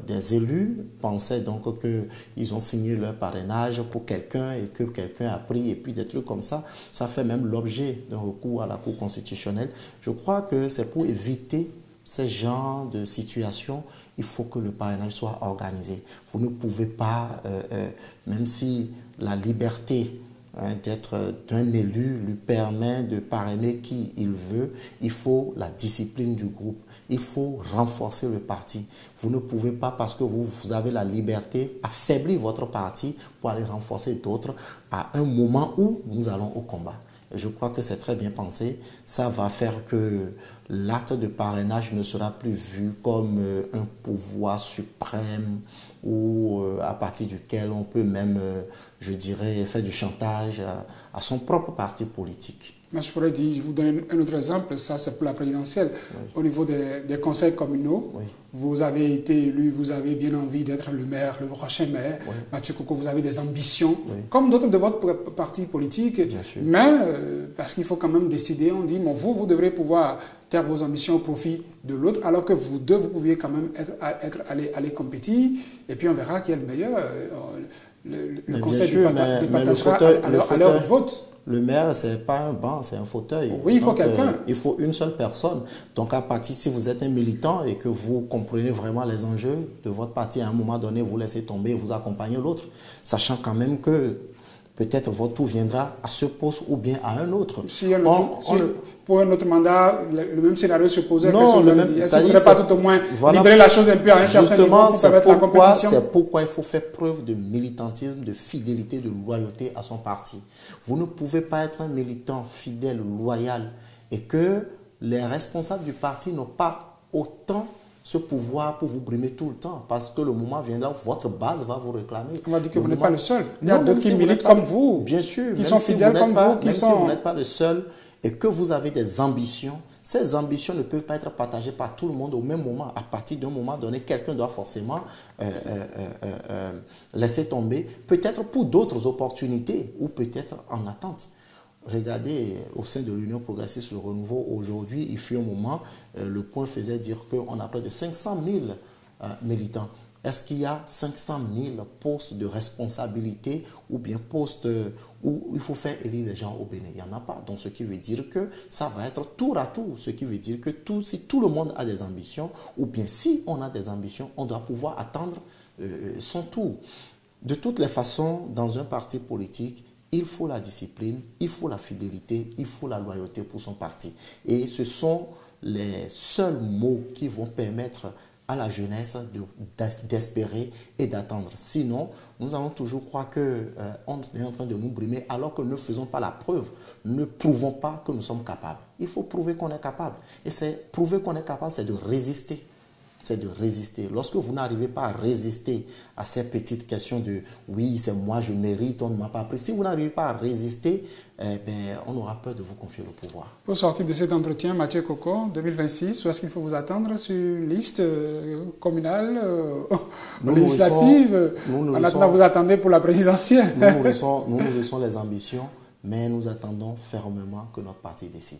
des élus pensaient donc qu'ils ont signé leur parrainage pour quelqu'un et que quelqu'un a pris et puis des trucs comme ça. Ça fait même l'objet d'un recours à la Cour constitutionnelle. Je crois que c'est pour éviter ces genres de situations, il faut que le parrainage soit organisé. Vous ne pouvez pas, même si la liberté d'être d'un élu lui permet de parrainer qui il veut, il faut la discipline du groupe. Il faut renforcer le parti. Vous ne pouvez pas, parce que vous avez la liberté, affaiblir votre parti pour aller renforcer d'autres à un moment où nous allons au combat. Je crois que c'est très bien pensé. Ça va faire que l'acte de parrainage ne sera plus vu comme un pouvoir suprême ou à partir duquel on peut même, je dirais, faire du chantage à son propre parti politique. Moi, je pourrais dire, je vous donne un autre exemple, ça c'est pour la présidentielle. Oui. Au niveau des conseils communaux, oui. Vous avez été élu, vous avez bien envie d'être le maire, le prochain maire. Oui. Mathieu Koko, vous avez des ambitions, oui. Comme d'autres de votre parti politique. Mais parce qu'il faut quand même décider, on dit, bon, vous devrez pouvoir taire vos ambitions au profit de l'autre, alors que vous deux, vous pouviez quand même aller compétir. Et puis on verra qui est le meilleur. le conseil départemental à l'heure du vote. Le maire, ce n'est pas un banc, c'est un fauteuil. Oui, il faut quelqu'un. Il faut une seule personne. Donc, à partir, si vous êtes un militant et que vous comprenez vraiment les enjeux de votre parti, à un moment donné, vous laissez tomber et vous accompagnez l'autre, sachant quand même que peut-être votre tour viendra à ce poste ou bien à un autre. Pour un autre mandat, le même scénario se posait. Non, le même. Est-ce qu'il ne faudrait pas tout au moins libérer la chose un peu à un certain niveau pour permettre la compétition? C'est pourquoi il faut faire preuve de militantisme, de fidélité, de loyauté à son parti. Vous ne pouvez pas être un militant fidèle, loyal et que les responsables du parti n'ont pas autant ce pouvoir pour vous brimer tout le temps, parce que le moment viendra où votre base va vous réclamer. On va dire que vous n'êtes pas le seul. Il y a d'autres qui militent comme vous, bien sûr, qui sont fidèles comme vous. Même si vous n'êtes pas le seul et que vous avez des ambitions, ces ambitions ne peuvent pas être partagées par tout le monde au même moment. À partir d'un moment donné, quelqu'un doit forcément laisser tomber, peut-être pour d'autres opportunités ou peut-être en attente. Regardez, au sein de l'Union progressiste, le renouveau, aujourd'hui, il fut un moment, le point faisait dire qu'on a près de 500 000 militants. Est-ce qu'il y a 500 000 postes de responsabilité ou bien postes où il faut faire élire les gens au Bénin? Il n'y en a pas. Donc, ce qui veut dire que ça va être tour à tour. Ce qui veut dire que si tout le monde a des ambitions, ou bien si on a des ambitions, on doit pouvoir attendre son tour. De toutes les façons, dans un parti politique, il faut la discipline, il faut la fidélité, il faut la loyauté pour son parti. Et ce sont les seuls mots qui vont permettre à la jeunesse d'espérer et d'attendre. Sinon, nous allons toujours croire qu'on est en train de nous brimer alors que ne faisons pas la preuve, ne prouvons pas que nous sommes capables. Il faut prouver qu'on est capable. Et prouver qu'on est capable, c'est de résister. C'est de résister. Lorsque vous n'arrivez pas à résister à ces petites questions de « oui, c'est moi, je mérite, on ne m'a pas pris », si vous n'arrivez pas à résister, on aura peur de vous confier le pouvoir. Pour sortir de cet entretien, Mathieu Koko, 2026, où est-ce qu'il faut vous attendre sur une liste communale, législative? En attendant, vous attendez pour la présidentielle. Nous nourrissons les ambitions, mais nous attendons fermement que notre parti décide.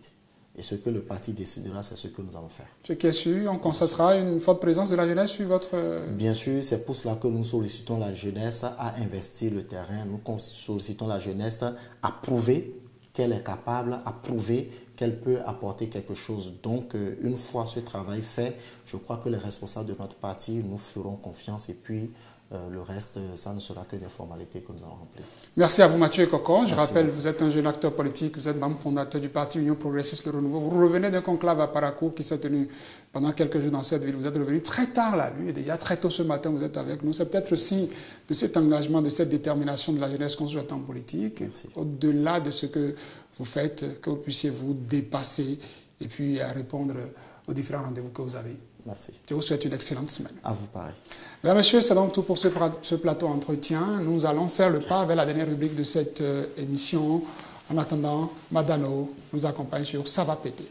Et ce que le parti décidera, c'est ce que nous allons faire. Ce qui est sûr, on constatera une forte présence de la jeunesse sur votre... Bien sûr, c'est pour cela que nous sollicitons la jeunesse à investir le terrain. Nous sollicitons la jeunesse à prouver qu'elle est capable, à prouver qu'elle peut apporter quelque chose. Donc, une fois ce travail fait, je crois que les responsables de notre parti nous feront confiance et puis... le reste, ça ne sera que des formalités que nous allons remplir. Merci à vous, Mathieu Koko. Je rappelle, vous êtes un jeune acteur politique, vous êtes membre fondateur du parti Union progressiste Le Renouveau. Vous revenez d'un conclave à Parakou qui s'est tenu pendant quelques jours dans cette ville. Vous êtes revenu très tard la nuit et déjà très tôt ce matin, vous êtes avec nous. C'est peut-être aussi de cet engagement, de cette détermination de la jeunesse qu'on souhaite en politique. Au-delà de ce que vous faites, que vous puissiez vous dépasser et puis répondre aux différents rendez-vous que vous avez. Merci. Je vous souhaite une excellente semaine. À vous pareil. Mesdames, Messieurs, c'est donc tout pour ce plateau entretien. Nous allons faire le pas vers la dernière rubrique de cette émission. En attendant, Madano nous accompagne sur Ça va péter.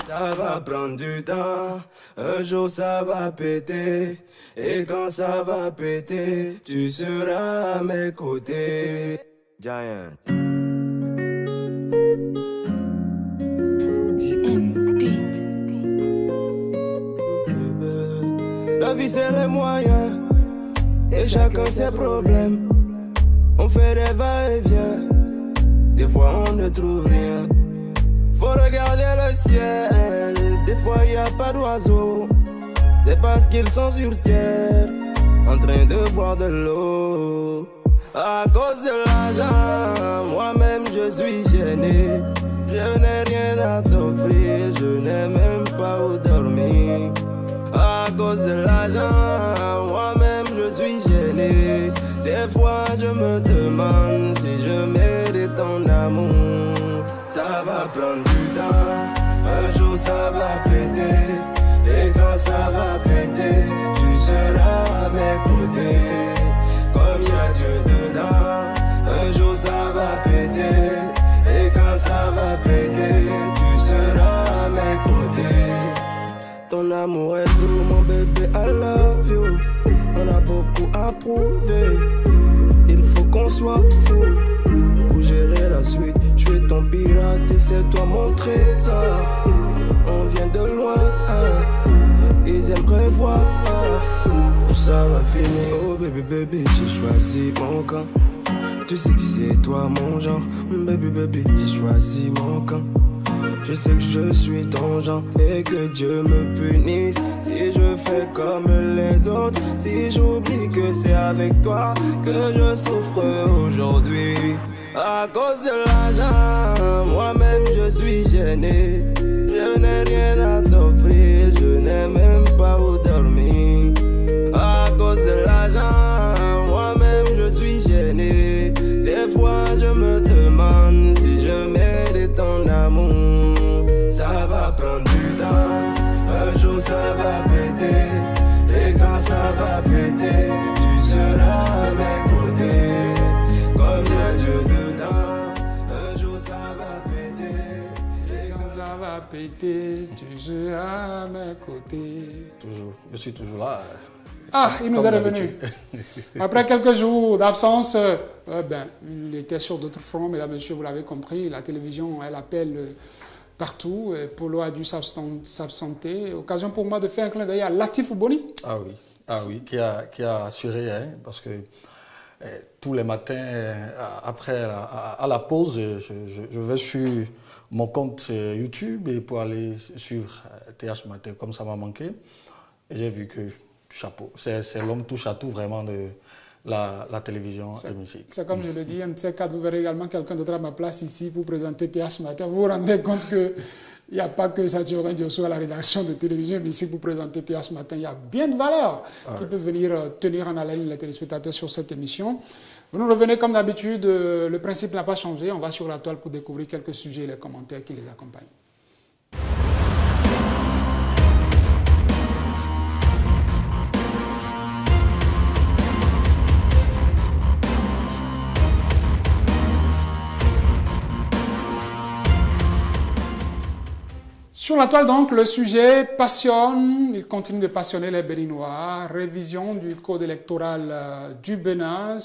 Ça va prendre du temps, un jour ça va péter. Et quand ça va péter, tu seras à mes côtés. Giant. La vie c'est les moyens et chacun ses problèmes. On fait des va-et-vient, des fois on ne trouve rien. Faut regarder le ciel, des fois y a pas d'oiseaux. C'est parce qu'ils sont sur terre, en train de boire de l'eau. À cause de l'argent, moi-même je suis gêné. Je n'ai rien à t'offrir, je n'ai même pas où dormir. À cause de l'argent, moi-même je suis gêné. Des fois je me demande si je mérite ton amour. Ça va prendre du temps, un jour ça va péter. Et quand ça va péter, tu seras à mes côtés. Comme y a Dieu dedans, un jour ça va péter. Et quand ça va péter, tu seras à mes côtés. Ton amour est doux, mon bébé, I love you. On a beaucoup à prouver. Il faut qu'on soit fou pour gérer la suite. Je suis ton pirate et c'est toi mon trésor. On vient de loin, ils aiment prévoir. Pour ça ça va finir. Oh baby, baby, j'ai choisi mon camp. Tu sais que c'est toi mon genre. Baby, baby, j'ai choisi mon camp. Je sais que je suis ton genre et que Dieu me punisse si je fais comme les autres. Si j'oublie que c'est avec toi que je souffre aujourd'hui. À cause de l'argent, moi-même je suis gêné. Je n'ai rien à t'offrir, je n'ai même pas où dormir. À cause de l'argent, moi-même je suis gêné. Des fois je me demande si je mérite ton amour. Ça va prendre du temps, un jour ça va péter. Et quand ça va péter, tu seras à mes côtés. Comme il y a Dieu dedans, un jour ça va péter. Et quand ça va péter, tu seras à mes côtés. Toujours, je suis toujours là. Ah, il nous est revenu. Après quelques jours d'absence, il était sur d'autres fronts, mesdames et messieurs, vous l'avez compris, la télévision, elle appelle partout. Polo a dû s'absenter. Occasion pour moi de faire un clin d'œil à Latif Boni. Ah oui, qui a assuré, hein, parce que tous les matins, après à la pause, je vais sur mon compte YouTube et pour aller suivre TH Matin, comme ça m'a manqué. Et j'ai vu que chapeau, c'est l'homme touche à tout vraiment de la télévision et musique. C'est comme je le dis, un de ces quatre, vous verrez également quelqu'un d'autre à ma place ici pour présenter TH Matin. Vous vous rendrez compte qu'il n'y a pas que Saturnin Diosso à la rédaction de télévision et musique pour présenter TH Matin. Il y a bien de valeurs qui peuvent venir tenir en haleine les téléspectateurs sur cette émission. Vous nous revenez comme d'habitude, le principe n'a pas changé. On va sur la toile pour découvrir quelques sujets et les commentaires qui les accompagnent. Sur la toile, donc, le sujet passionne, il continue de passionner les Béninois. Révision du code électoral du Bénin,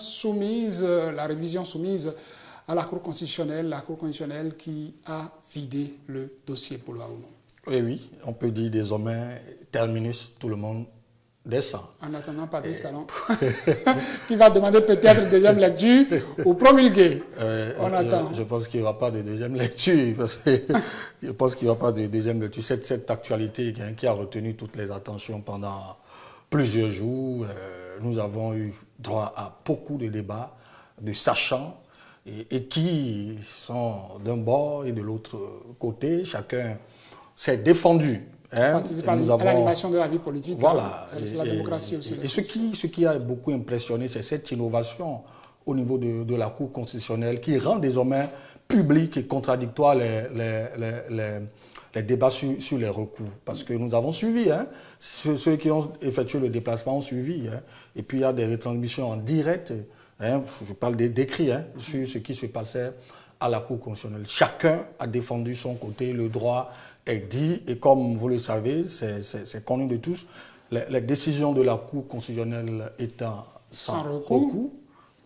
la révision soumise à la Cour constitutionnelle qui a vidé le dossier Polo Aouno. Oui, on peut dire désormais, terminus, tout le monde descend. En attendant Patrice Talon, qui va demander peut-être une deuxième lecture ou promulguer. On attend. Je pense qu'il n'y aura pas de deuxième lecture, parce que je pense qu'il n'y aura pas de deuxième lecture. Cette actualité qui a retenu toutes les attentions pendant plusieurs jours, nous avons eu droit à beaucoup de débats de sachants et qui sont d'un bord et de l'autre côté. Chacun s'est défendu. Participe à l'animation de la vie politique. Voilà. La démocratie aussi. Et ce qui a beaucoup impressionné, c'est cette innovation au niveau de la Cour constitutionnelle qui rend désormais public et contradictoire les débats sur les recours. Parce que nous avons suivi, ceux qui ont effectué le déplacement ont suivi. Et puis il y a des retransmissions en direct, je parle d'écrits, sur ce qui se passait à la Cour constitutionnelle. Chacun a défendu son côté, le droit est dit, et comme vous le savez, c'est connu de tous, les décisions de la Cour constitutionnelle étant sans recours,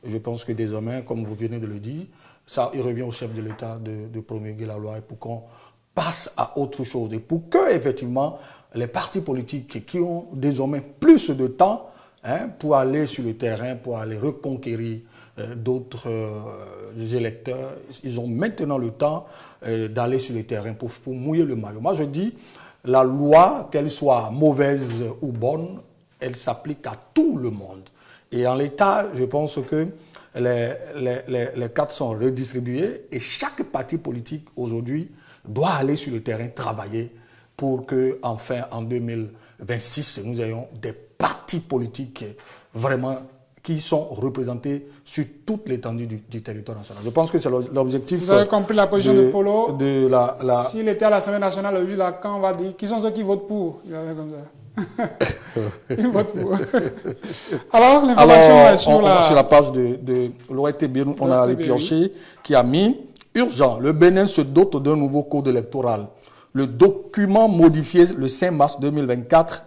je pense que désormais, comme vous venez de le dire, il revient au chef de l'État de promulguer la loi et pour qu'on passe à autre chose. Et pour que, effectivement, les partis politiques qui ont désormais plus de temps pour aller sur le terrain, pour aller reconquérir d'autres électeurs, ils ont maintenant le temps d'aller sur le terrain pour mouiller le maillot. Moi, je dis, la loi, qu'elle soit mauvaise ou bonne, elle s'applique à tout le monde. Et en l'état, je pense que les cartes sont redistribuées et chaque parti politique aujourd'hui doit aller sur le terrain travailler pour que, enfin, en 2026, nous ayons des partis politiques vraiment qui sont représentés sur toute l'étendue du territoire national. Je pense que c'est l'objectif. Vous avez compris la position de Polo. S'il était à l'Assemblée nationale, le juge Lacan va dire qui sont ceux qui votent pour. Il va faire comme ça. Ils votent pour. Alors, l'information sur la page de l'ORTB, on a pioché qui a mis urgent. Le Bénin se dote d'un nouveau code électoral. Le document modifié le 5 mars 2024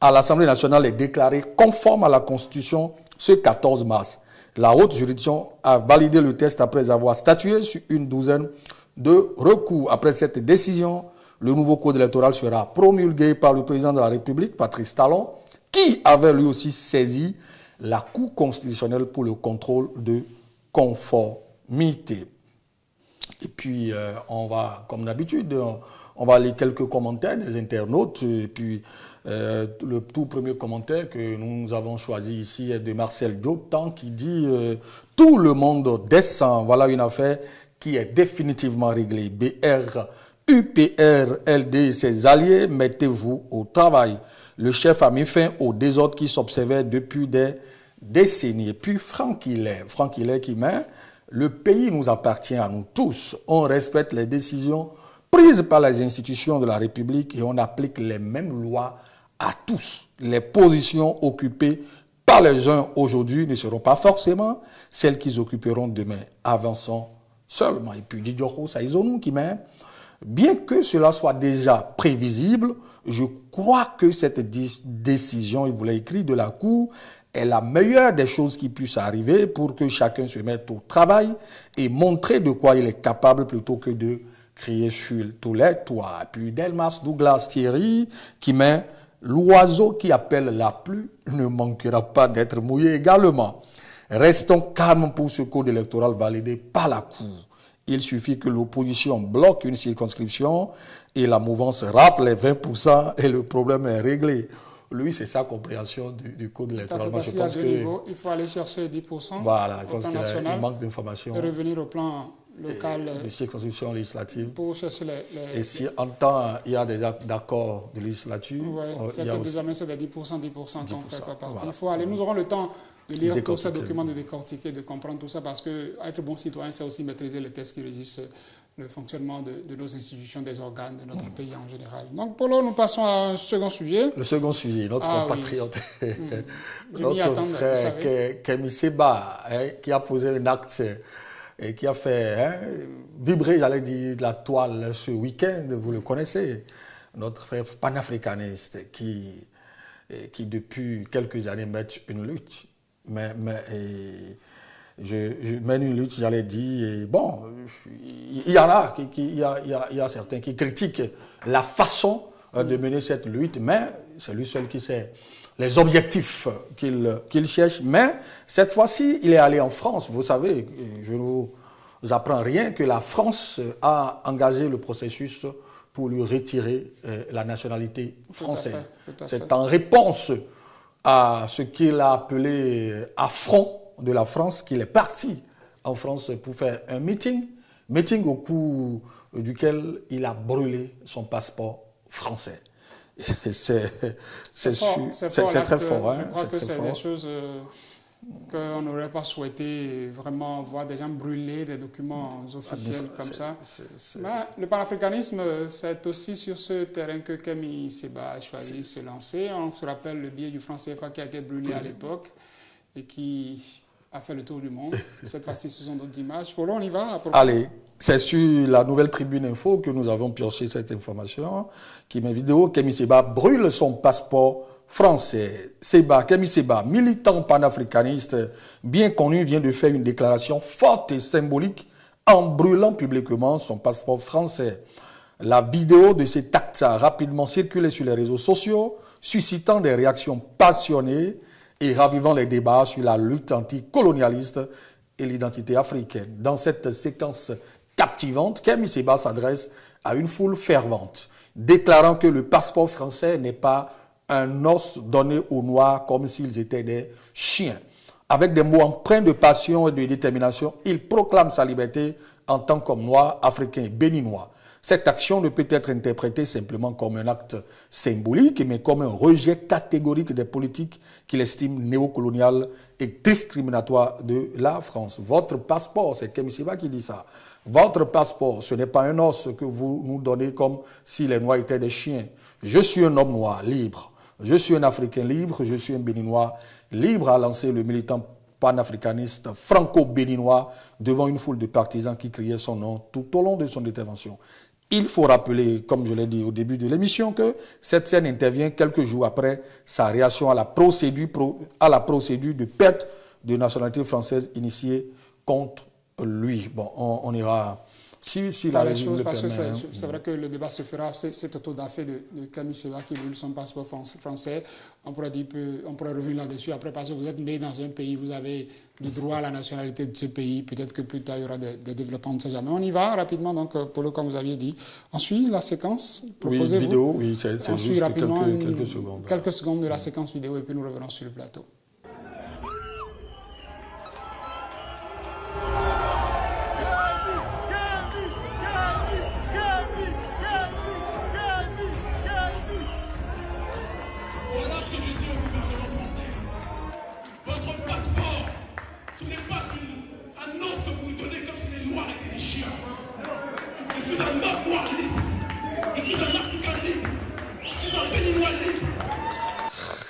à l'Assemblée nationale est déclaré conforme à la Constitution ce 14 mars. La haute juridiction a validé le texte après avoir statué sur une douzaine de recours. Après cette décision, le nouveau code électoral sera promulgué par le président de la République, Patrice Talon, qui avait lui aussi saisi la Cour constitutionnelle pour le contrôle de conformité. Et puis, on va, comme d'habitude, on va lire quelques commentaires des internautes. Et puis, le tout premier commentaire que nous avons choisi ici est de Marcel Dioptan qui dit tout le monde descend. Voilà une affaire qui est définitivement réglée. BR, UPR, LD et ses alliés, mettez-vous au travail. Le chef a mis fin au désordre qui s'observait depuis des décennies. Et puis Franck Hilaire qui met le pays nous appartient à nous tous. On respecte les décisions prises par les institutions de la République et on applique les mêmes lois à tous. Les positions occupées par les uns aujourd'hui ne seront pas forcément celles qu'ils occuperont demain. Avançons seulement. Et puis Djidjoko Saïzonou qui met bien que cela soit déjà prévisible, je crois que cette décision, il vous l'a écrit, de la Cour est la meilleure des choses qui puissent arriver pour que chacun se mette au travail et montrer de quoi il est capable plutôt que de crier sur tous les toits. Et puis Delmas Douglas Thierry qui met l'oiseau qui appelle la pluie ne manquera pas d'être mouillé également. Restons calmes pour ce code électoral validé par la Cour. Il suffit que l'opposition bloque une circonscription et la mouvance rate les 20% et le problème est réglé. Lui, c'est sa compréhension du code électoral. Moi, je pense il faut aller chercher 10% voilà, au plan national, il manque d'informations. Et revenir au plan local. De circonscription législative. Pour chercher et si en temps, il y a des accords de législature. Oui, c'est que désormais, c'est des 10% qu'on ne fait pas partie. Voilà. Il faut aller. Nous aurons le temps de lire tous ces documents, de décortiquer, de comprendre tout ça, parce que être bon citoyen, c'est aussi maîtriser les textes qui régissent le fonctionnement de nos institutions, des organes de notre pays en général. Donc, pour l'heure, nous passons à un second sujet. Le second sujet, notre compatriote, oui. notre frère Kémy Séba, qui a posé un acte et qui a fait vibrer, j'allais dire, la toile ce week-end, vous le connaissez, notre frère panafricaniste qui depuis quelques années mène une lutte. Je mène une lutte, j'allais dire, et bon, il y en a, il y a certains qui critiquent la façon de mener cette lutte, mais c'est lui seul qui sait les objectifs qu'il cherche. Mais cette fois-ci, il est allé en France. Vous savez, je ne vous apprends rien, que la France a engagé le processus pour lui retirer la nationalité française. C'est en réponse à ce qu'il a appelé affront de la France qu'il est parti en France pour faire un meeting au cours duquel il a brûlé son passeport français. C'est très fort. Je crois que c'est des choses qu'on n'aurait pas souhaité vraiment voir des gens brûler des documents officiels comme ça. Mais le panafricanisme, c'est aussi sur ce terrain que Kémy Séba a choisi de se lancer. On se rappelle le billet du franc CFA qui a été brûlé à l'époque et qui a fait le tour du monde. Cette fois-ci, ce sont d'autres images. Pour là, on y va. Allez, c'est sur la nouvelle Tribune Info que nous avons pioché cette information qui met vidéo. Kémy Séba brûle son passeport français. Kémy Séba, militant panafricaniste bien connu, vient de faire une déclaration forte et symbolique en brûlant publiquement son passeport français. La vidéo de cet acte a rapidement circulé sur les réseaux sociaux, suscitant des réactions passionnées et ravivant les débats sur la lutte anticolonialiste et l'identité africaine. Dans cette séquence captivante, Kémy Séba s'adresse à une foule fervente, déclarant que le passeport français n'est pas un os donné aux Noirs comme s'ils étaient des chiens. Avec des mots empreints de passion et de détermination, il proclame sa liberté en tant qu'homme noir, africain et béninois. Cette action ne peut être interprétée simplement comme un acte symbolique, mais comme un rejet catégorique des politiques qu'il estime néocoloniales et discriminatoires de la France. Votre passeport, c'est Kémy Séba qui dit ça, votre passeport, ce n'est pas un os que vous nous donnez comme si les Noirs étaient des chiens. Je suis un homme noir, libre. Je suis un Africain libre, je suis un Béninois libre, a lancé le militant panafricaniste franco-béninois devant une foule de partisans qui criaient son nom tout au long de son intervention. Il faut rappeler, comme je l'ai dit au début de l'émission, que cette scène intervient quelques jours après sa réaction à la procédure de perte de nationalité française initiée contre lui. Bon, on ira Si la les choses, parce que permet, c'est vrai que le débat se fera, cet auto-da-fait de Camille Seba qui veut son passeport français. On pourrait revenir là-dessus après, parce que vous êtes né dans un pays, vous avez du droit à la nationalité de ce pays. Peut-être que plus tard, il y aura des développements, on ne sait jamais. On y va rapidement, donc, Polo, comme vous aviez dit. On suit la séquence, proposez-vous. Oui, vidéo, oui, c'est juste rapidement quelques secondes. Quelques secondes de la séquence vidéo et puis nous revenons sur le plateau.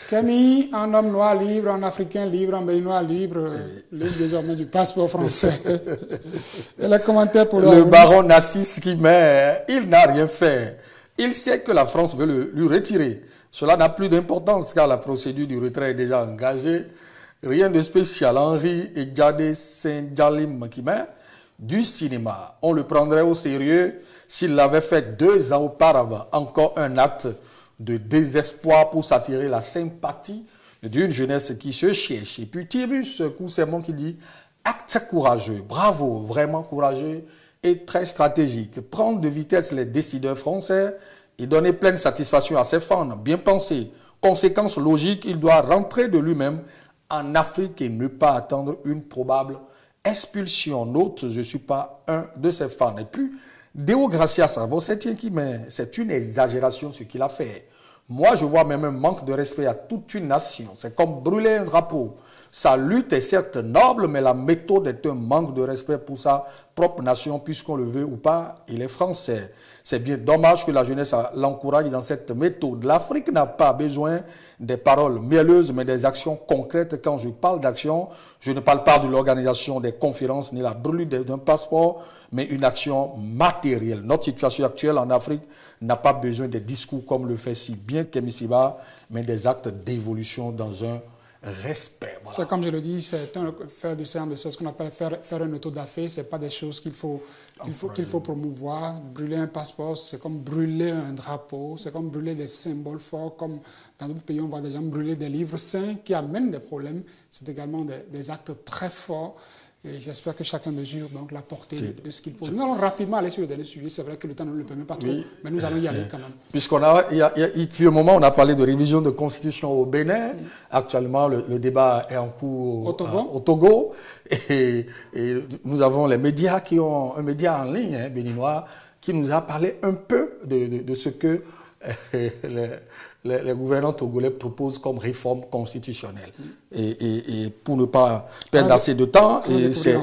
Camille, un homme noir libre, un Africain libre, un Béninois libre, libre désormais du passeport français. Et les commentaires pour le baron Nassis qui met, il n'a rien fait. Il sait que la France veut lui retirer. Cela n'a plus d'importance car la procédure du retrait est déjà engagée. Rien de spécial. Henri et Gade Saint-Jalim qui met du cinéma. On le prendrait au sérieux s'il l'avait fait 2 ans auparavant. Encore un acte de désespoir pour s'attirer la sympathie d'une jeunesse qui se cherche. Et puis Tyrus Coussemon qui dit « Acte courageux, bravo, vraiment courageux et très stratégique. Prendre de vitesse les décideurs français et donner pleine satisfaction à ses fans, bien pensé. Conséquence logique, il doit rentrer de lui-même en Afrique et ne pas attendre une probable expulsion. Note, je ne suis pas un de ses fans. Et puis, Deo Gracias, c'est une exagération ce qu'il a fait. Moi, je vois même un manque de respect à toute une nation. C'est comme brûler un drapeau. Sa lutte est certes noble, mais la méthode est un manque de respect pour sa propre nation, puisqu'on le veut ou pas, il est français. C'est bien dommage que la jeunesse l'encourage dans cette méthode. L'Afrique n'a pas besoin des paroles mielleuses, mais des actions concrètes. Quand je parle d'action, je ne parle pas de l'organisation des conférences ni la brûlure d'un passeport, mais une action matérielle. Notre situation actuelle en Afrique n'a pas besoin des discours comme le fait si bien Kémy Séba, mais des actes d'évolution dans un respect. Voilà. C'est comme je le dis, c'est faire de ce qu'on appelle faire un auto-da-fait. Ce n'est pas des choses qu'il faut promouvoir. Brûler un passeport, c'est comme brûler un drapeau, c'est comme brûler des symboles forts, comme dans d'autres pays, on voit des gens brûler des livres saints qui amènent des problèmes. C'est également des actes très forts. Et j'espère que chacun mesure donc la portée de ce qu'il pose. Nous allons rapidement aller sur le dernier sujet. C'est vrai que le temps ne le permet pas trop, mais nous allons y aller quand même. Il y a un moment, on a parlé de révision de constitution au Bénin. Actuellement, le débat est en cours au Togo. Et nous avons les médias qui ont un média en ligne, béninois, qui nous a parlé un peu de ce que les gouvernants togolais proposent comme réforme constitutionnelle. Et pour ne pas perdre assez de temps,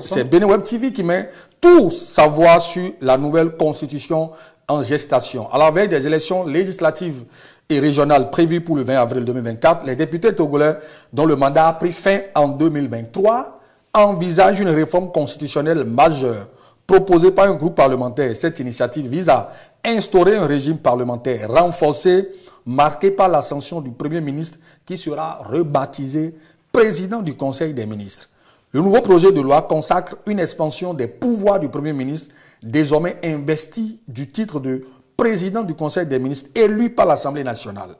c'est Bénin Web TV qui met tout savoir sur la nouvelle constitution en gestation. À la veille des élections législatives et régionales prévues pour le 20 avril 2024, les députés togolais, dont le mandat a pris fin en 2023, envisagent une réforme constitutionnelle majeure proposée par un groupe parlementaire. Cette initiative vise à instaurer un régime parlementaire renforcé, marqué par l'ascension du Premier ministre qui sera rebaptisé président du Conseil des ministres. Le nouveau projet de loi consacre une expansion des pouvoirs du Premier ministre, désormais investi du titre de président du Conseil des ministres, élu par l'Assemblée nationale.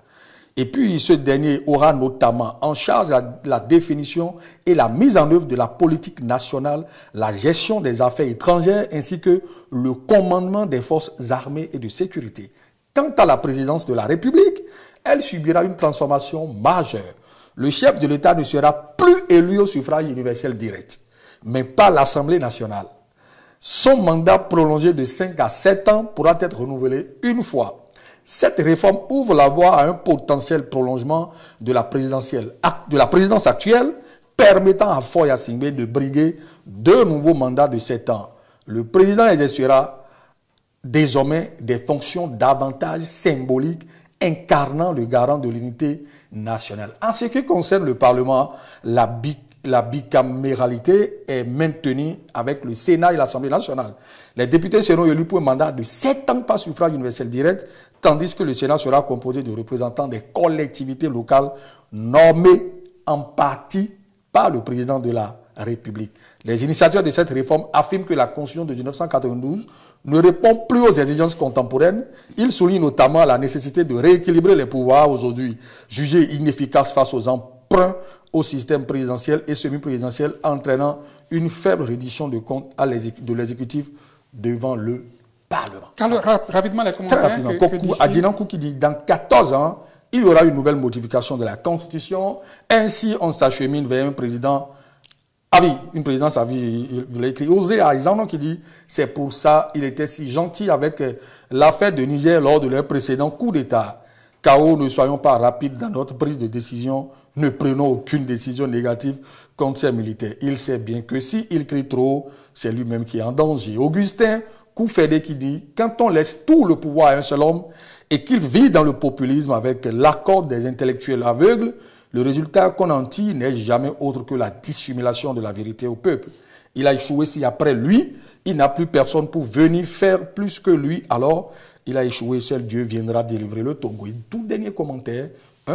Et puis, ce dernier aura notamment en charge la définition et la mise en œuvre de la politique nationale, la gestion des affaires étrangères, ainsi que le commandement des forces armées et de sécurité. Quant à la présidence de la République, elle subira une transformation majeure. Le chef de l'État ne sera plus élu au suffrage universel direct, mais par l'Assemblée nationale. Son mandat prolongé de 5 à 7 ans pourra être renouvelé une fois. Cette réforme ouvre la voie à un potentiel prolongement de la présidence actuelle, permettant à Foy Assingbe de briguer 2 nouveaux mandats de 7 ans. Le président exercera désormais des fonctions davantage symboliques incarnant le garant de l'unité nationale. En ce qui concerne le Parlement, la bicaméralité est maintenue avec le Sénat et l'Assemblée nationale. Les députés seront élus pour un mandat de 7 ans par suffrage universel direct, tandis que le Sénat sera composé de représentants des collectivités locales nommés en partie par le président de la République. Les initiateurs de cette réforme affirment que la Constitution de 1992 ne répond plus aux exigences contemporaines. Ils soulignent notamment la nécessité de rééquilibrer les pouvoirs aujourd'hui jugés inefficaces face aux emprunts au système présidentiel et semi-présidentiel, entraînant une faible reddition de comptes de l'exécutif devant le Parlement. Alors, rapidement, les commentaires. Très rapidement. Adinankou qui dit, dans 14 ans, il y aura une nouvelle modification de la Constitution. Ainsi, on s'achemine vers un président à vie, une présidence à vie. Il l'a écrit. Osé Aïzanon qui dit, c'est pour ça il était si gentil avec l'affaire de Niger lors de leur précédent coup d'État. K.O. ne soyons pas rapides dans notre prise de décision. Ne prenons aucune décision négative contre ces militaires. Il sait bien que s'il crie trop, c'est lui-même qui est en danger. Augustin Koufédé qui dit, quand on laisse tout le pouvoir à un seul homme et qu'il vit dans le populisme avec l'accord des intellectuels aveugles, le résultat qu'on en tire n'est jamais autre que la dissimulation de la vérité au peuple. Il a échoué si après lui, il n'a plus personne pour venir faire plus que lui, alors il a échoué, seul Dieu viendra délivrer le Togo. Un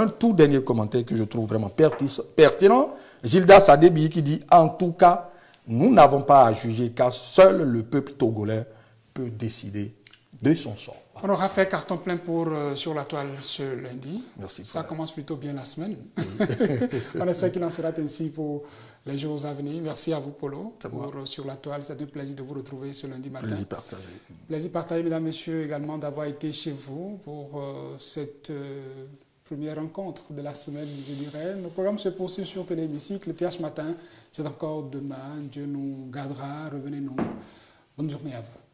tout dernier commentaire que je trouve vraiment pertinent. Gilda Sadebi qui dit, en tout cas, nous n'avons pas à juger car seul le peuple togolais peut décider de son sort. On aura fait carton plein pour Sur la Toile ce lundi. Merci. Ça commence plutôt bien la semaine. On espère qu'il en sera ainsi pour les jours à venir. Merci à vous, Polo, pour Sur la Toile. C'est un plaisir de vous retrouver ce lundi matin. Plaisir partagé. Plaisir partagé, mesdames, messieurs, également d'avoir été chez vous pour cette première rencontre de la semaine, je dirais. Nos programmes se poursuivent sur Téléhémicycle. TH Matin, c'est encore demain. Dieu nous gardera. Revenez-nous. Bonne journée à vous.